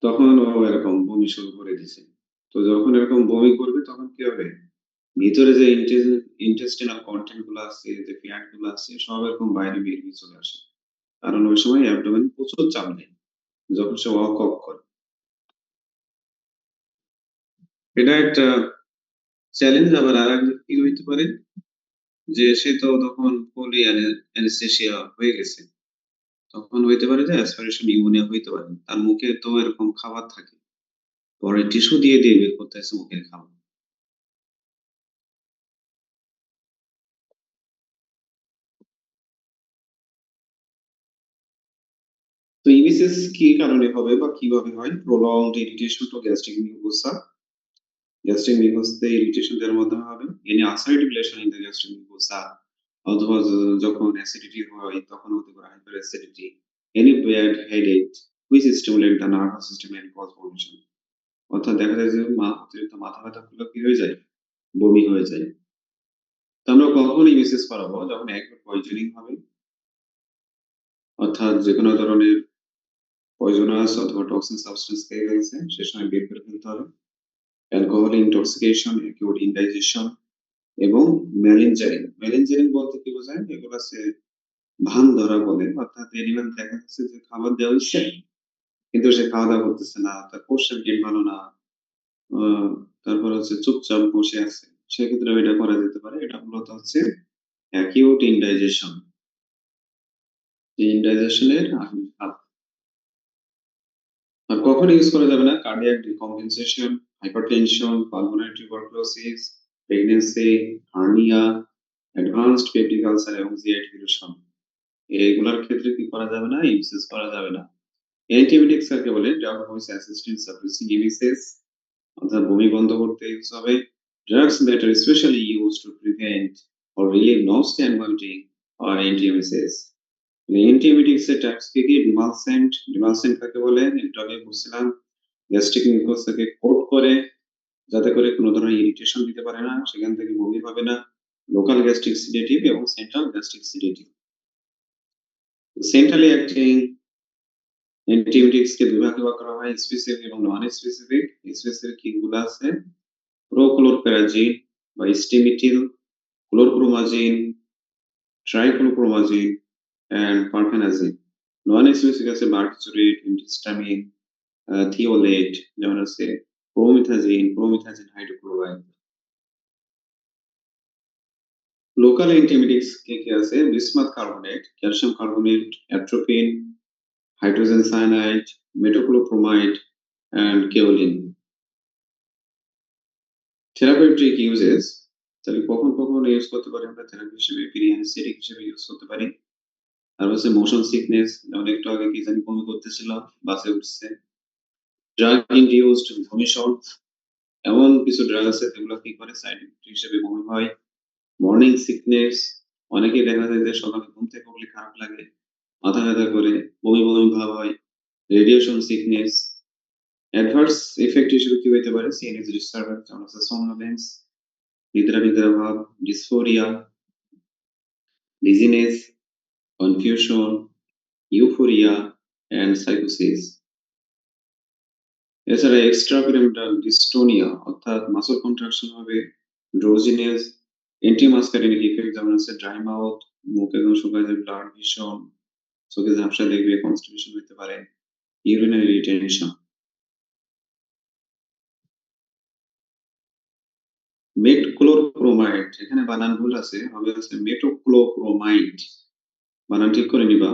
তখন ও এরকম বমি শুরু করে দিছে। তো যখন এরকম বমি করবে তখন কি হবে, ভিতরে যে ইন্টেস্টিনাল কন্টেন্ট গুলো আছে, যে ফ্যাট গুলো আছে, সব এরকম বাইরে বের হয়ে চলে আসে, কারণ ওই সময় অ্যাবডোমেন প্রচুর চাপ নেয় যখন সে ওয়াক অফ করে। এটা একটা চ্যালেঞ্জ। আবার আর একদিক কি হইতে পারে, যে সে তো তখন পলি অ্যানেস্থেসিয়া হয়ে গেছে, তখন হইতে পারে যে অ্যাসপিরেশন নিউমোনিয়া হইতে পারে, তার মুখে তো এরকম খাবার থাকে, পরে টিস্যু দিয়ে দিয়ে বের করতে আছে মুখের খাবার। তো ইবিসিএস কি কারণে হবে বা কিভাবে হয়? Prolonged irritation to gastric mucosa, gastric মিউকোসতে ইরিটেশন দেওয়ার মাধ্যমে হবে। Any ulcerative lesion in the gastric mucosa, অথবা যখন অ্যাসিডিটি হয় তখন হতে পারে hyper acidity. Any bad headache which stimulate the nervous system and cause vomition, অর্থাৎ দেখা যায় যে অতিরিক্ত মাথা ব্যথা করলে কি হয়ে যায়, বমি হয়ে যায়। তো আমরা কখন ইবিসিএস করাবো, যখন অ্যাকিউট পয়জনিং হবে, অর্থাৎ যে কোনো ধরনের পয়জনাস অথবা টক্সিন সাবস্টেন্স খেয়ে ফেলছে, সে সময় বের করে ফেলতে হবে। অ্যালকোহল ইনটক্সিকেশন, অ্যাকিউট ইনডাইজেশন এবং মেলিনজারিং। মেলিনজারিং বলতে কি বোঝায়, এগুলো আছে ভান ধরা বলে, অর্থাৎ এনিম্যাল দেখা যাচ্ছে যে খাবার দেওয়া হচ্ছে কিন্তু সে খাওয়া দাওয়া করতেছে না, তার কোষের গেট ভালো না, তারপর হচ্ছে চুপচাপ বসে আছে, সেক্ষেত্রে এটা করা যেতে পারে। এটা মূলত হচ্ছে অ্যাকিউট ইনডাইজেশন, ইনডাইজেশনের আর কখন ইউজ করা যাবে না, cardiac decompensation, hypertension, pulmonary tuberculosis, pregnancy, hernia, advanced peptic ulcer এবং জিআই ডিপ্রেশন, এইগুলোর ক্ষেত্রে কি করা যাবে না, ইউজ করা যাবে না। অ্যান্টিবায়োটিক্স কাকে বলে, drug voice assistant suppressing emesis, অর্থাৎ বমি বন্ধ করতে ইউজ হবে। Drugs that are specially used to prevent or relieve nausea and vomiting or anti-emesis। Antibiotics এর টাইপস কি কি, ডিমালসেন্ট, ডিমালসেন্ট কাকে বলে, একটু আগে বলছিলাম, গ্যাস্ট্রিক মিউকোসাকে কোট করে যাতে করে কোনো ধরনের ইরিটেশন দিতে পারে না, সেখান থেকে বমি হবে না। লোকাল গ্যাস্ট্রিক সিডেটিভ এবং central gastric sedative. Centrally acting antibiotics কে দুই ভাগে ভাগ করা হয়, স্পেসিফিক এবং নন স্পেসিফিক। স্পেসিফিক কিগুলো আছে, প্রোক্লোরপেরাজিন বা Stemetil, chlorpromazine, triclopromazine and perphenazine. Non specific আছে বার্বিচুরেট, হিস্টামিন, থিওলেট, যেমন আছে promethazine, promethazine hydrochloride. Local antibiotics কে কি আছে, bismuth carbonate, calcium carbonate, atropine, hydrogen cyanide, metoclopramide and kaolin. Therapeutic uses, তাহলে কখন কখন ইউজ করতে পারি আমরা থেরাপি হিসেবে, প্রিঅ্যানেস্থেটিক হিসেবে ইউজ করতে পারি। আর হচ্ছে মোশন সিকনেস, যেমন একটু আগে কি জানি বমি করতেছিল, বাসে উঠছে। ড্রাগ ইনডিউসড ভমিশন, এমন কিছু ড্রাগ আছে যেগুলো কি করে সাইড ইফেক্ট হিসেবে বমি হয়। মর্নিং সিকনেস, অনেকেই দেখা যায় যে সকালে ঘুম থেকে উঠলে খারাপ লাগে, মাথা ব্যথা করে, বমি বমি ভাব হয়, রেডিয়েশন সিকনেস। অ্যাডভার্স ইফেক্ট হিসেবে কি হইতে পারে? সিএনএস ডিস্টারবেন্স, যেমন হচ্ছে somnolence, নিদ্রা নিদ্রা ভাব, dysphoria, dizziness, confusion, euphoria and সাইকোসিস। এছাড়া এক্সট্রা পিরামিডাল ডিস্টোনিয়া অর্থাৎ মাসল কন্ট্রাকশন হবে, ড্রোজিনেস, এন্টিমাস্কারিনিক ইফেক্ট যেমন হচ্ছে ড্রাই মাউথ, মুখ একদম শুকায় যায়, ব্লাড ভিশন, চোখে ঝাপসা দেখবে, কনস্টিপেশন হতে পারে, ইউরিনারি রিটেনশন। মেটক্লোরোপ্রোমাইড, এখানে বানান ভুল আছে, হবে হচ্ছে মেটোক্লোপ্রোমাইড, বানান ঠিক করে নিবা।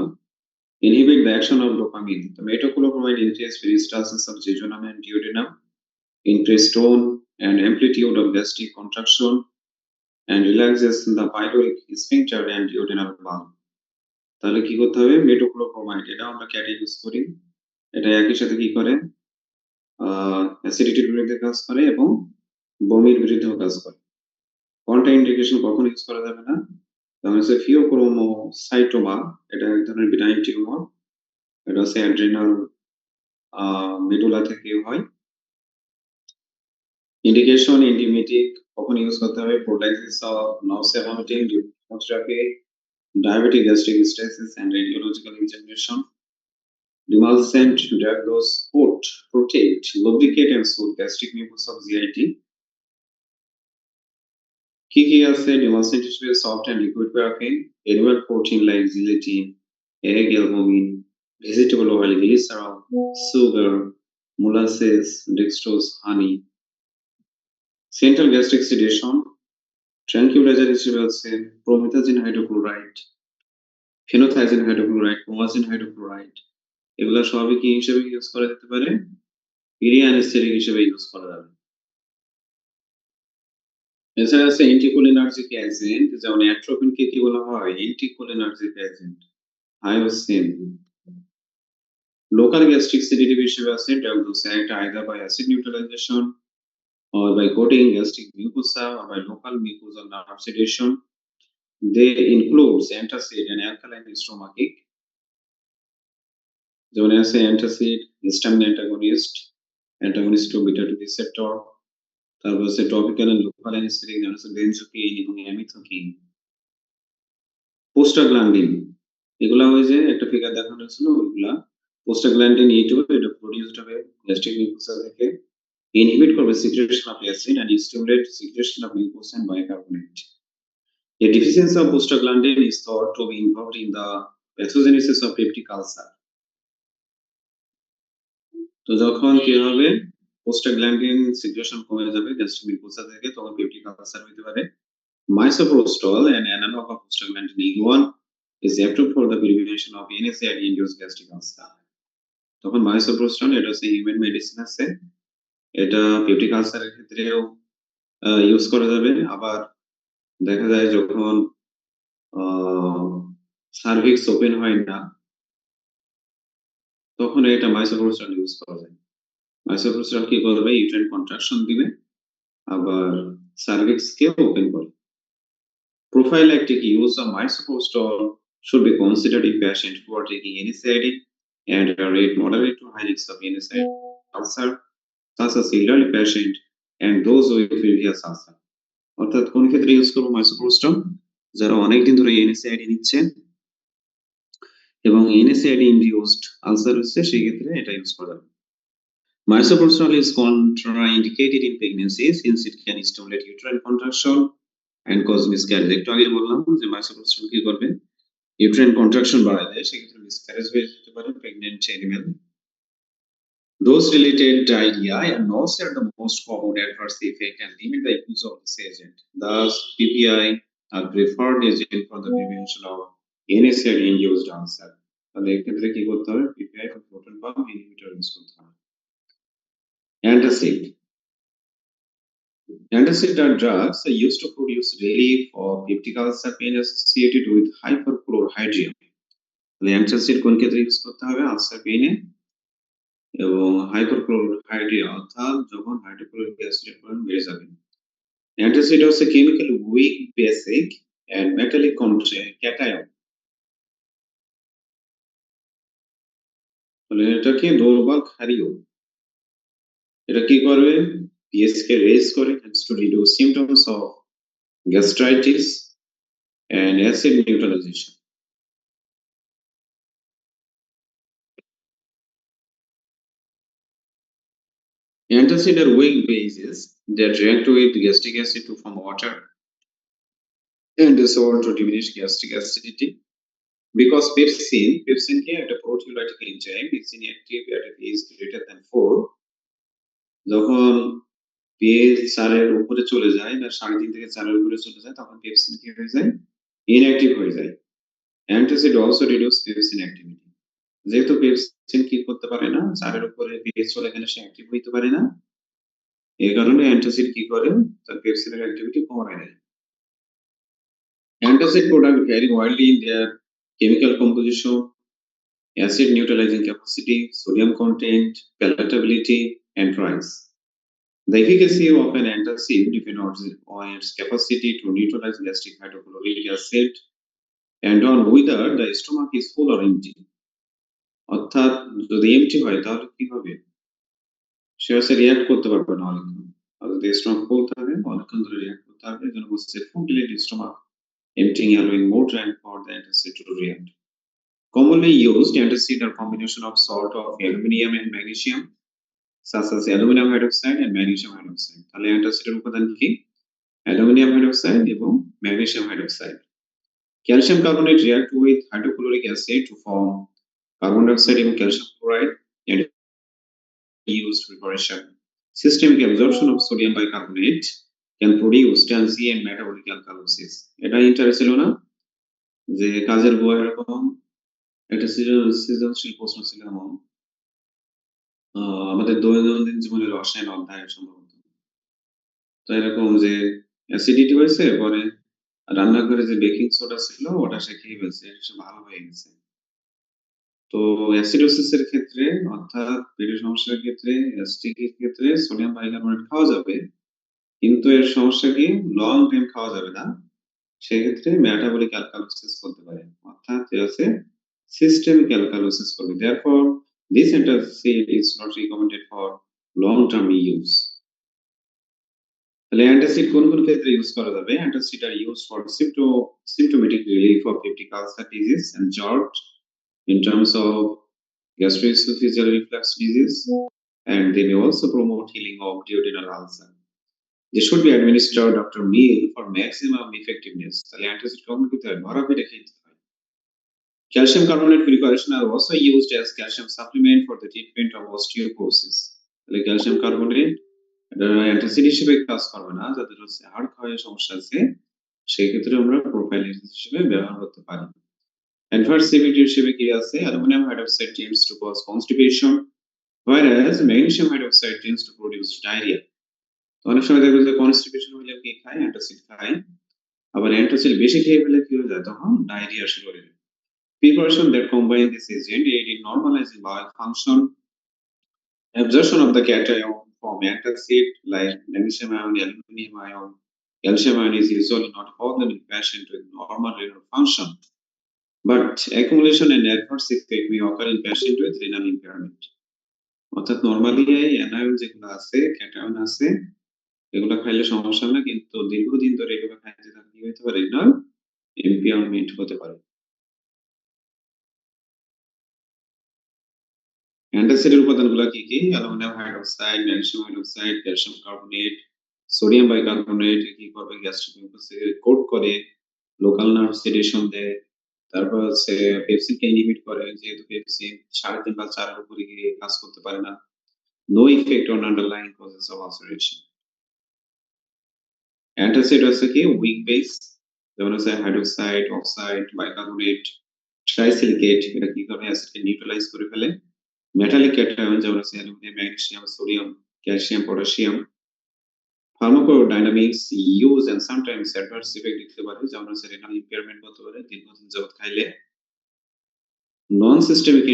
Inhibit the action of dopamine. তো metoclopramide increase peristalsis of jejunum and duodenum, increase tone and amplitude of gastric contraction, and relaxes the pyloric sphincter and duodenal valve. তাহলে কি করতে হবে? মেটোক্লোপ্রোমাইড, এটা আমরা ক্যাটে ইউজ করি। এটা একই সাথে কি করে? অ্যাসিডিটির বিরুদ্ধে কাজ করে এবং বমির বিরুদ্ধেও কাজ করে। কোনটা ইন্ডিকেশন কখন ইউজ করা যাবে না? যেমন হচ্ছে ফিওক্রোমোসাইটোমা, এটা এক ধরনের বিনাইন টিউমার, এটা হচ্ছে অ্যাড্রিনাল মেডুলা থেকে হয়। ইন্ডিকেশন এন্টিমেটিক কখন ইউজ করতে হবে? প্রোলাইসিস of nausea, vomiting, chemotherapy, diabetic gastric stasis and radiological examination. Demulcent drug dose protect, lubricate and soothe gastric mucus of GIT. কি কি আছে demulcent হিসেবে? soft and liquid paraffin, animal protein like gelatin, egg, albumin, vegetable oil, glycerol, sugar, molasses, dextrose, honey. Central gastric sedation, tranquilizer হিসেবে আছে promethazine hydrochloride, phenothiazine hydrochloride, promazine hydrochloride. এগুলা সবই কি হিসেবে ইউজ করা যেতে পারে? পেরি অ্যানেস্থেটিক হিসেবে ইউজ করা যাবে। এছাড়া আছে অ্যান্টিকোলিনার্জিক এজেন্ট, যেমন অ্যাট্রোপিন কে কি বলা হয়? Anticholinergic agent. Hyoscine. Local gastric sedative হিসেবে আছে ডেলডোসাইড, either by acid neutralization or by coating gastric mucosa or by local mucosal nerve sedation. They includes antacid and alkaline stomachic, যেমন আছে antacid, histamine antagonist, antagonist of beta 2 receptor, তারপর আছে topical and local anaesthetic, যেমন আছে বেনজোকিন এবং অ্যামিথোকিন। পোস্টাগ্ল্যান্ডিন, এগুলা ওই যে একটা ফিগার দেখানো হয়েছিল, ওইগুলা পোস্টাগ্ল্যান্ডিন E2, এটা প্রোডিউসড হবে গ্যাস্ট্রিক মিউকোসা থেকে, ইনহিবিট করবে secretion of acid and stimulate secretion of mucosa and bicarbonate. A deficiency of prostaglandin is thought to be involved in the pathogenesis of peptic ulcer. তো যখন কি হবে? প্রোস্টাগ্ল্যান্ডিন সিক্রেশন কমে যাবে gastric mucosa থেকে, তখন পেপটিক আলসার হতে পারে। Misoprostol, an analog of prostaglandin E1, is approved for the prevention of NSAID-induced gastric ulcer. তখন misoprostol, এটা হচ্ছে হিউম্যান মেডিসিন আছে, এটা পেপটিক আলসারের ক্ষেত্রেও ইউজ করা যাবে। আবার দেখা যায় যখন সার্ভিক্স ওপেন হয় না, তখন এটা misoprostol ইউজ করা যায়। misoprostol কি করবে? ইউট্রাইন কন্ট্রাকশন দিবে, আবার সার্ভিক্স কে ওপেন করে। Prophylactic use of misoprostol should be considered in patients who are taking NSAID and are at moderate to high risk of NSAID ulcer, such as elderly patient and those with previous ulcer. অর্থাৎ কোন ক্ষেত্রে use করবো misoprostol? যারা অনেকদিন ধরে NSAID নিচ্ছে এবং NSAID induced ulcer হচ্ছে, সেই ক্ষেত্রে এটা ইউজ করা যাবে। Misoprostol is contraindicated in pregnancy since it can stimulate uterine contraction and cause miscarriage. একটু আগে বললাম যে misoprostol কি করবে? ইউট্রাইন কন্ট্রাকশন বাড়ায় দেয়, সেক্ষেত্রে মিসক্যারেজ হয়ে যেতে পারে pregnant animal. Dose related diarrhea and nausea are the most common adverse effect and limit the use of this agent. Thus, PPI are preferred agent for the prevention of NSAID induced ulcer. তাহলে এক্ষেত্রে কি করতে হবে? PPI বা proton pump inhibitor use করতে হবে। Antacid. Antacid are drugs used to produce relief of peptic ulcer pain associated with hyperchlorhydria. Antacid কোন ক্ষেত্রে ইউজ করতে হবে? আলসার পেইনে এবং হাইপারক্লোরহাইড্রিয়া, অর্থাৎ যখন হাইড্রোক্লোরিক অ্যাসিডের পরিমাণ বেড়ে যাবে। অ্যান্টাসিড হচ্ছে chemically weak basic and metallic cation, তাহলে এটাকে দুর্বল ক্ষারীয়। এটা কি করবে? pH কে রেজ করে, helps to reduce symptoms of gastritis and acid neutralization. Antacid are weak bases that react with gastric acid to form water and salt to diminish gastric acidity. Because pepsin কে একটা proteolytic enzyme is inactive at a pH greater than 4. যখন pH 4 এর উপরে চলে যায় বা 3.5 থেকে 4 এর উপরে চলে যায় তখন pepsin কি হয়ে যায়? Inactive হয়ে যায়। Antacid also reduce pepsin activity. যেহেতু pepsin কি করতে পারে না, 4 এর উপরে pH চলে গেলে সে অ্যাক্টিভ হইতে পারে না, এই কারণে অ্যান্টাসিড কি করে? তার পেপসিনের অ্যাক্টিভিটি কমায় দেয়। Antacid products vary widely in their chemical composition, acid neutralizing capacity, sodium content, palatability, and price. The efficacy of an antacid depends on its capacity to neutralize gastric hydrochloric acid and on whether the stomach is full or empty. অর্থাৎ যদি MT হয় তাহলে কি হবে? সে হচ্ছে react করতে পারবে না অনেকক্ষণ। আর যদি স্টমাক ফুল থাকে অনেকক্ষণ ধরে রিঅ্যাক্ট করতে পারবে, এই জন্য বলছে full dilated stomach emptying allowing more time for the antacid to react. Commonly used antacid are combination of salt of aluminum and magnesium, such as aluminum hydroxide and magnesium hydroxide. তাহলে অ্যান্টাসিডের উপাদান কি? Aluminium hydroxide এবং magnesium hydroxide. Calcium carbonate react with hydrochloric acid to form carbon dioxide এবং calcium chloride and used preparation. Systemic absorption of sodium bicarbonate can produce TANC and metabolic alkalosis. এটা interest ছিল না যে কাজের বই এরকম একটা সৃজনশীল প্রশ্ন ছিল এমন আমাদের দৈনন্দিন জীবনের রসায়ন অধ্যায় সম্ভবত। তো এরকম যে অ্যাসিডিটি হয়েছে, পরে রান্নাঘরে যে বেকিং সোডা ছিল ওটা সে খেয়ে ফেলছে, এটা সে ভালো হয়ে গেছে। তো অ্যাসিডোসিসের ক্ষেত্রে অর্থাৎ পেটের সমস্যার ক্ষেত্রে, অ্যাসিডিটির ক্ষেত্রে সোডিয়াম বাইকার্বনেট খাওয়া যাবে, কিন্তু এর সমস্যা কি লং টাইম খাওয়া যাবে না, সেক্ষেত্রে মেটাবলিক অ্যালকালোসিস করতে পারে, অর্থাৎ আছে সিস্টেমিক অ্যালকালোসিস করবে। Therefore, this antacid is not recommended for long-term use. তাহলে অ্যান্টাসিড কোন কোন ক্ষেত্রে ইউজ করা যাবে? অ্যান্টাসিড আর use for symptomatic relief of peptic ulcer disease and GERD in terms of gastroesophageal reflux disease, and they may also promote healing of duodenal ulcer. They should be administered after meal for maximum effectiveness. তাহলে antacid কখন খেতে হয়? ভরা পেটে খেতে হয়। Calcium carbonate preparation are also used as calcium supplement for the treatment of osteoporosis. তাহলে calcium carbonate antacid হিসেবে কাজ করবে না, যাদের হচ্ছে হাড় ক্ষয়ের সমস্যা আছে সেই ক্ষেত্রে আমরা প্রোফাইলিসিস হিসেবে ব্যবহার করতে পারি। অ্যাডভার্স ইফেক্ট হিসেবে কি আছে? Aluminium hydroxide tends to cause constipation, whereas magnesium hydroxide tends to produce diarrhea. অনেক সময় দেখবেন যে কনস্টিপেশন হলে কি খায়? অ্যান্টাসিড খায়। আবার অ্যান্টাসিড বেশি খেয়ে ফেলে কি হয়ে যায়? তখন ডায়রিয়া শুরু হয়ে যায়। Preparation that combine this agent aid in normalizing bowel function. Absorption of the cation from antacid like magnesium ion, aluminum ion, calcium ion is usually not a problem in patient with normal renal function, but accumulation and adverse effect may occur in patient with renal impairment. অর্থাৎ normally এই anion যেগুলো আছে, cation আছে, এগুলো খাইলে সমস্যা না, কিন্তু দীর্ঘদিন ধরে এগুলো খাইতে থাকলে কি হতে পারে? রিনাল ইম্পেয়ারমেন্ট হতে পারে। অ্যান্টাসিডের উপাদানগুলো কি কি? Aluminium hydroxide, magnesium hydroxide, calcium carbonate, sodium bicarbonate কি করবে? গ্যাস্ট্রিক মিউকাসকে কোট করে, লোকাল নার্ভ সেডেশন দেয়, তারপর হচ্ছে পেপসিনকে ইনহিবিট করে, যেহেতু পেপসিন 3.5 বা 4 এর উপরে গিয়ে কাজ করতে পারে না। No effect on underlying causes of ulceration. Antacid হচ্ছে কি উইক বেস, যেমন হচ্ছে হাইড্রোক্সাইড, অক্সাইড, বাইকার্বনেট, ট্রাইসিলিকেট, এটা কি করে? অ্যাসিডকে নিউট্রালাইজ করে ফেলে। মেটালিক ক্যাটায়ন যেমন আছে aluminium, magnesium, sodium, calcium, potassium. Pharmacodynamics use and sometimes adverse effect দিতে পারে, যেমন হচ্ছে রেনাল ইম্পেয়ারমেন্ট হতে পারে দীর্ঘদিন যাবত খাইলে। নন সিস্টেমিক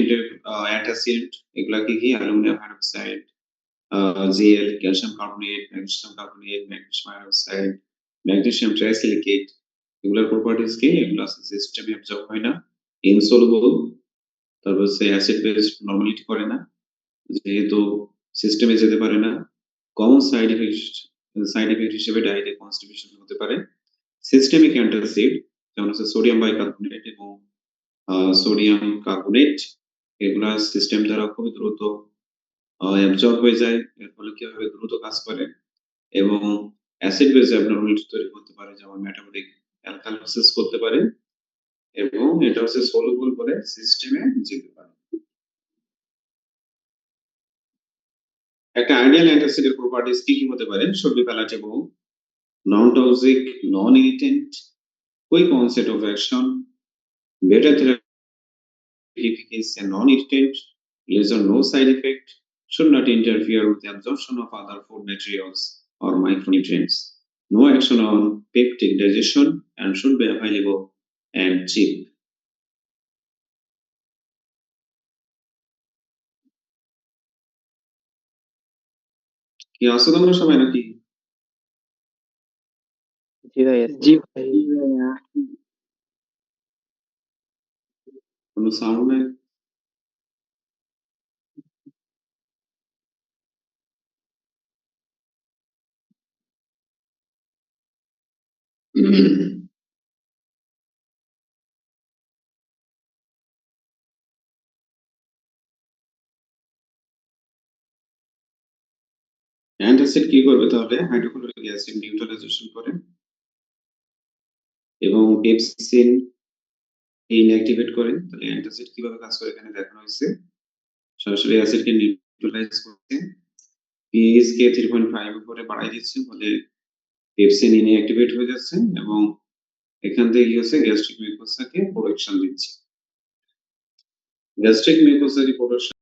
অ্যান্টাসিড এগুলা কি কি? Aluminium hydroxide, gel, calcium carbonate, magnesium carbonate, magnesium hydroxide, magnesium trisilicate, এগুলোর প্রপার্টিজ কি? এগুলো আছে সিস্টেমে অ্যাবজর্ব হয় না, ইনসলুবল, তারপর হচ্ছে অ্যাসিড বেস নরমালিটি করে না, যেহেতু সিস্টেমে যেতে পারে না, কমন সাইড এফেক্ট হিসেবে ডায়রিয়া, কনস্টিপেশন হতে পারে। সিস্টেমিক অ্যান্টাসিড যেমন হচ্ছে সোডিয়াম বাইকার্বনেট এবং সোডিয়াম কার্বনেট, এগুলা সিস্টেম দ্বারা খুবই দ্রুত অ্যাবজর্ব হয়ে যায়, এর ফলে কি হবে, দ্রুত কাজ করে এবং অ্যাসিড বেস অ্যাবনরমালিটি তৈরি করতে পারে, যেমন মেটাবলিক অ্যালকালাইসিস করতে পারে এবং এটা হচ্ছে সলুবল বলে সিস্টেমে যেতে পারে। একটা আইডিয়াল অ্যান্টাসিডের প্রপার্টিজ কি কি হতে পারে? Should be palatable, non toxic, non irritant, quick onset of action, better therapeutic efficacy and non-irritant, less or no side effect, should not interfere with the absorption of other food materials or micronutrients, no action on peptic digestion, and should be available and cheap. কি আসো তোমরা সবাই নাকি? জি ভাই জি ভাই। কোনো sound নাই? Antacid কি করবে তাহলে? হাইড্রোক্লোরিক অ্যাসিড নিউট্রালাইজেশন করে এবং পেপসিন ইনঅ্যাক্টিভেট করে। তাহলে অ্যান্টাসিড কিভাবে কাজ করে এখানে দেখানো হয়েছে। সরাসরি অ্যাসিডকে নিউট্রালাইজ করতে pH কে 3.5 উপরে বাড়াই দিচ্ছে, ফলে পেপসিন ইনঅ্যাক্টিভেট হয়ে যাচ্ছে এবং এখান থেকে কি হচ্ছে, গ্যাস্ট্রিক মিউকোসাকে প্রোটেকশন দিচ্ছে। গ্যাস্ট্রিক মিউকোসাকে প্রোটেকশন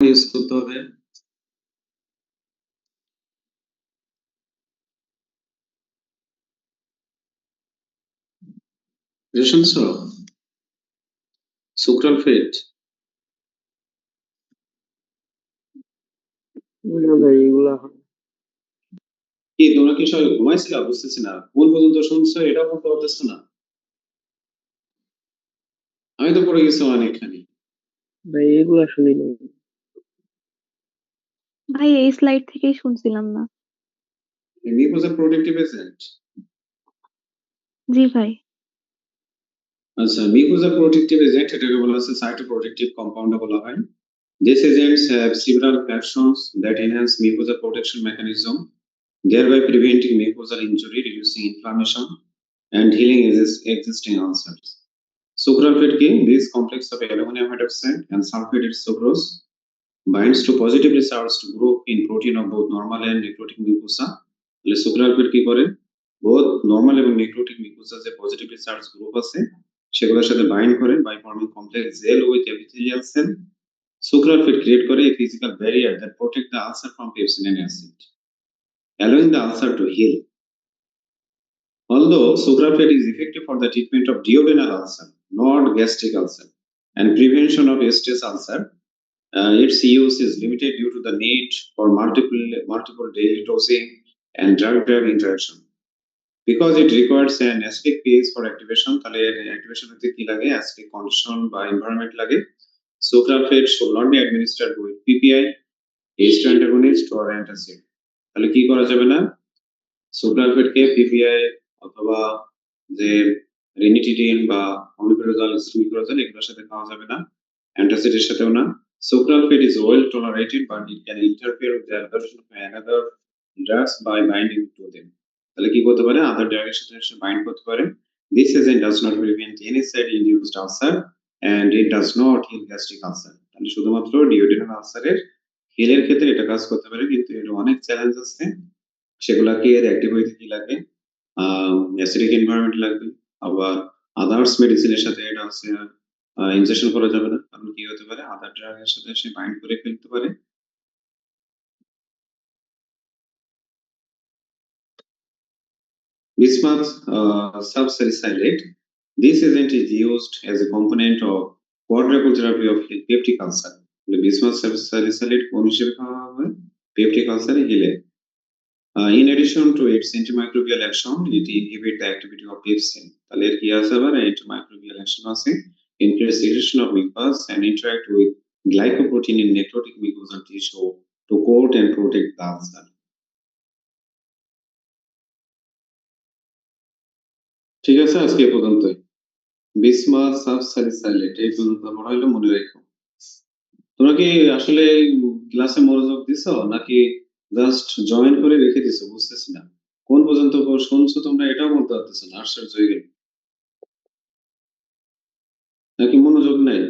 ইউজ করতে হবে। শুনছো? সুক্রালফেট। না ভাই এগুলা কি তোমরা কি সবাই ঘুমাইছিলা? বুঝতেছি না, কোন পর্যন্ত শুনছো এটা বলতে পারতেছো না? আমি তো পড়ে গেছি অনেকখানি। ভাই এগুলা শুনি নাই। ভাই এই স্লাইড থেকেই শুনছিলাম না। Mucosa protective agent. জি ভাই। আচ্ছা, মিউকোসা প্রোটেক্টিভ এজেন্ট এটাকে বলা হচ্ছে সাইটোপ্রোটেক্টিভ কম্পাউন্ড বলা হয়। These agents have several actions that enhance mucosa protection mechanism, thereby preventing mucosal injury, reducing inflammation, and healing existing ulcers. Sucralfate কি? This complex of aluminum hydroxide and sulfated sucrose binds to positively charged group in protein of both normal and necrotic mucosa. তাহলে sucralfate কি করে? Both normal এবং necrotic mucosa যে positively charge group আছে সেগুলোর সাথে bind করে by forming complex gel with epithelial cell. Sucralfate create করে a physical barrier that protect the ulcer from pepsin and acid, allowing the ulcer to heal. Although sucralfate is effective for the treatment of duodenal ulcer, not gastric ulcer, and prevention of stress ulcer, its use is limited due to the need for multiple daily dosing and drug-drug interaction. Because it requires an acidic pH for activation, তাহলে activation হতে কি লাগে? Acidic condition বা environment লাগে। Sucralfate should not be administered with PPI, H2 antagonist or antacid. তাহলে কি করা যাবে না? সুক্রালফেটকে পিপিআই অথবা যে রেনিটিডিন বা অমিপ্রাজল, সুমিপ্রাজল এগুলোর সাথে খাওয়া যাবে না, অ্যান্টাসিডের সাথেও না। Sucralfate is well tolerated but it can interfere with the absorption of another drugs by binding to them. তাহলে কি করতে পারে? আদার ড্রাগের সাথে এসে বাইন্ড করতে পারে। This agent does not prevent any side-induced ulcer and it does not heal gastric ulcer. তাহলে শুধুমাত্র ডিওডেনাল আলসারের হিলের ক্ষেত্রে এটা কাজ করতে পারে, কিন্তু এর অনেক চ্যালেঞ্জ আছে। সেগুলাকে অ্যাক্টিভ হইতে কি লাগে? অ্যাসিডিক এনভায়রনমেন্ট লাগবে। আবার আদার্স মেডিসিনের সাথে এটা হচ্ছে ইনজেকশন করা যাবে না, কারণ কি হতে পারে? আদার ড্রাগের সাথে সে বাইন্ড করে ফেলতে পারে। Bismuth subsalicylate This agent is used as a component of quadruple therapy of peptic ulcer. Bismuth salicylate কোন হিসেবে খাওয়া হয়? পেপটিক আলসারে হিলে। In addition to its antimicrobial action, it inhibits the activity of pepsin. তাহলে এর কি আছে আবার antimicrobial action আছে, increase secretion of mucus and interact with glycoprotein in necrotic mucosal tissue to coat and protect the ulcer. ঠিক আছে, আজকে এ পর্যন্তই। বিসমাথ সাবস্যালিসাইলেট এই পর্যন্ত পড়া হইলো, মনে রেখো। তোমরা কি আসলে ক্লাসে মনোযোগ দিছো নাকি জাস্ট জয়েন করে রেখে দিছো? বুঝতেছি না কোন পর্যন্ত শুনছো তোমরা, এটাও বলতে পারতেছো না। আশ্চর্য হয়ে গেল, নাকি মনোযোগ নাই?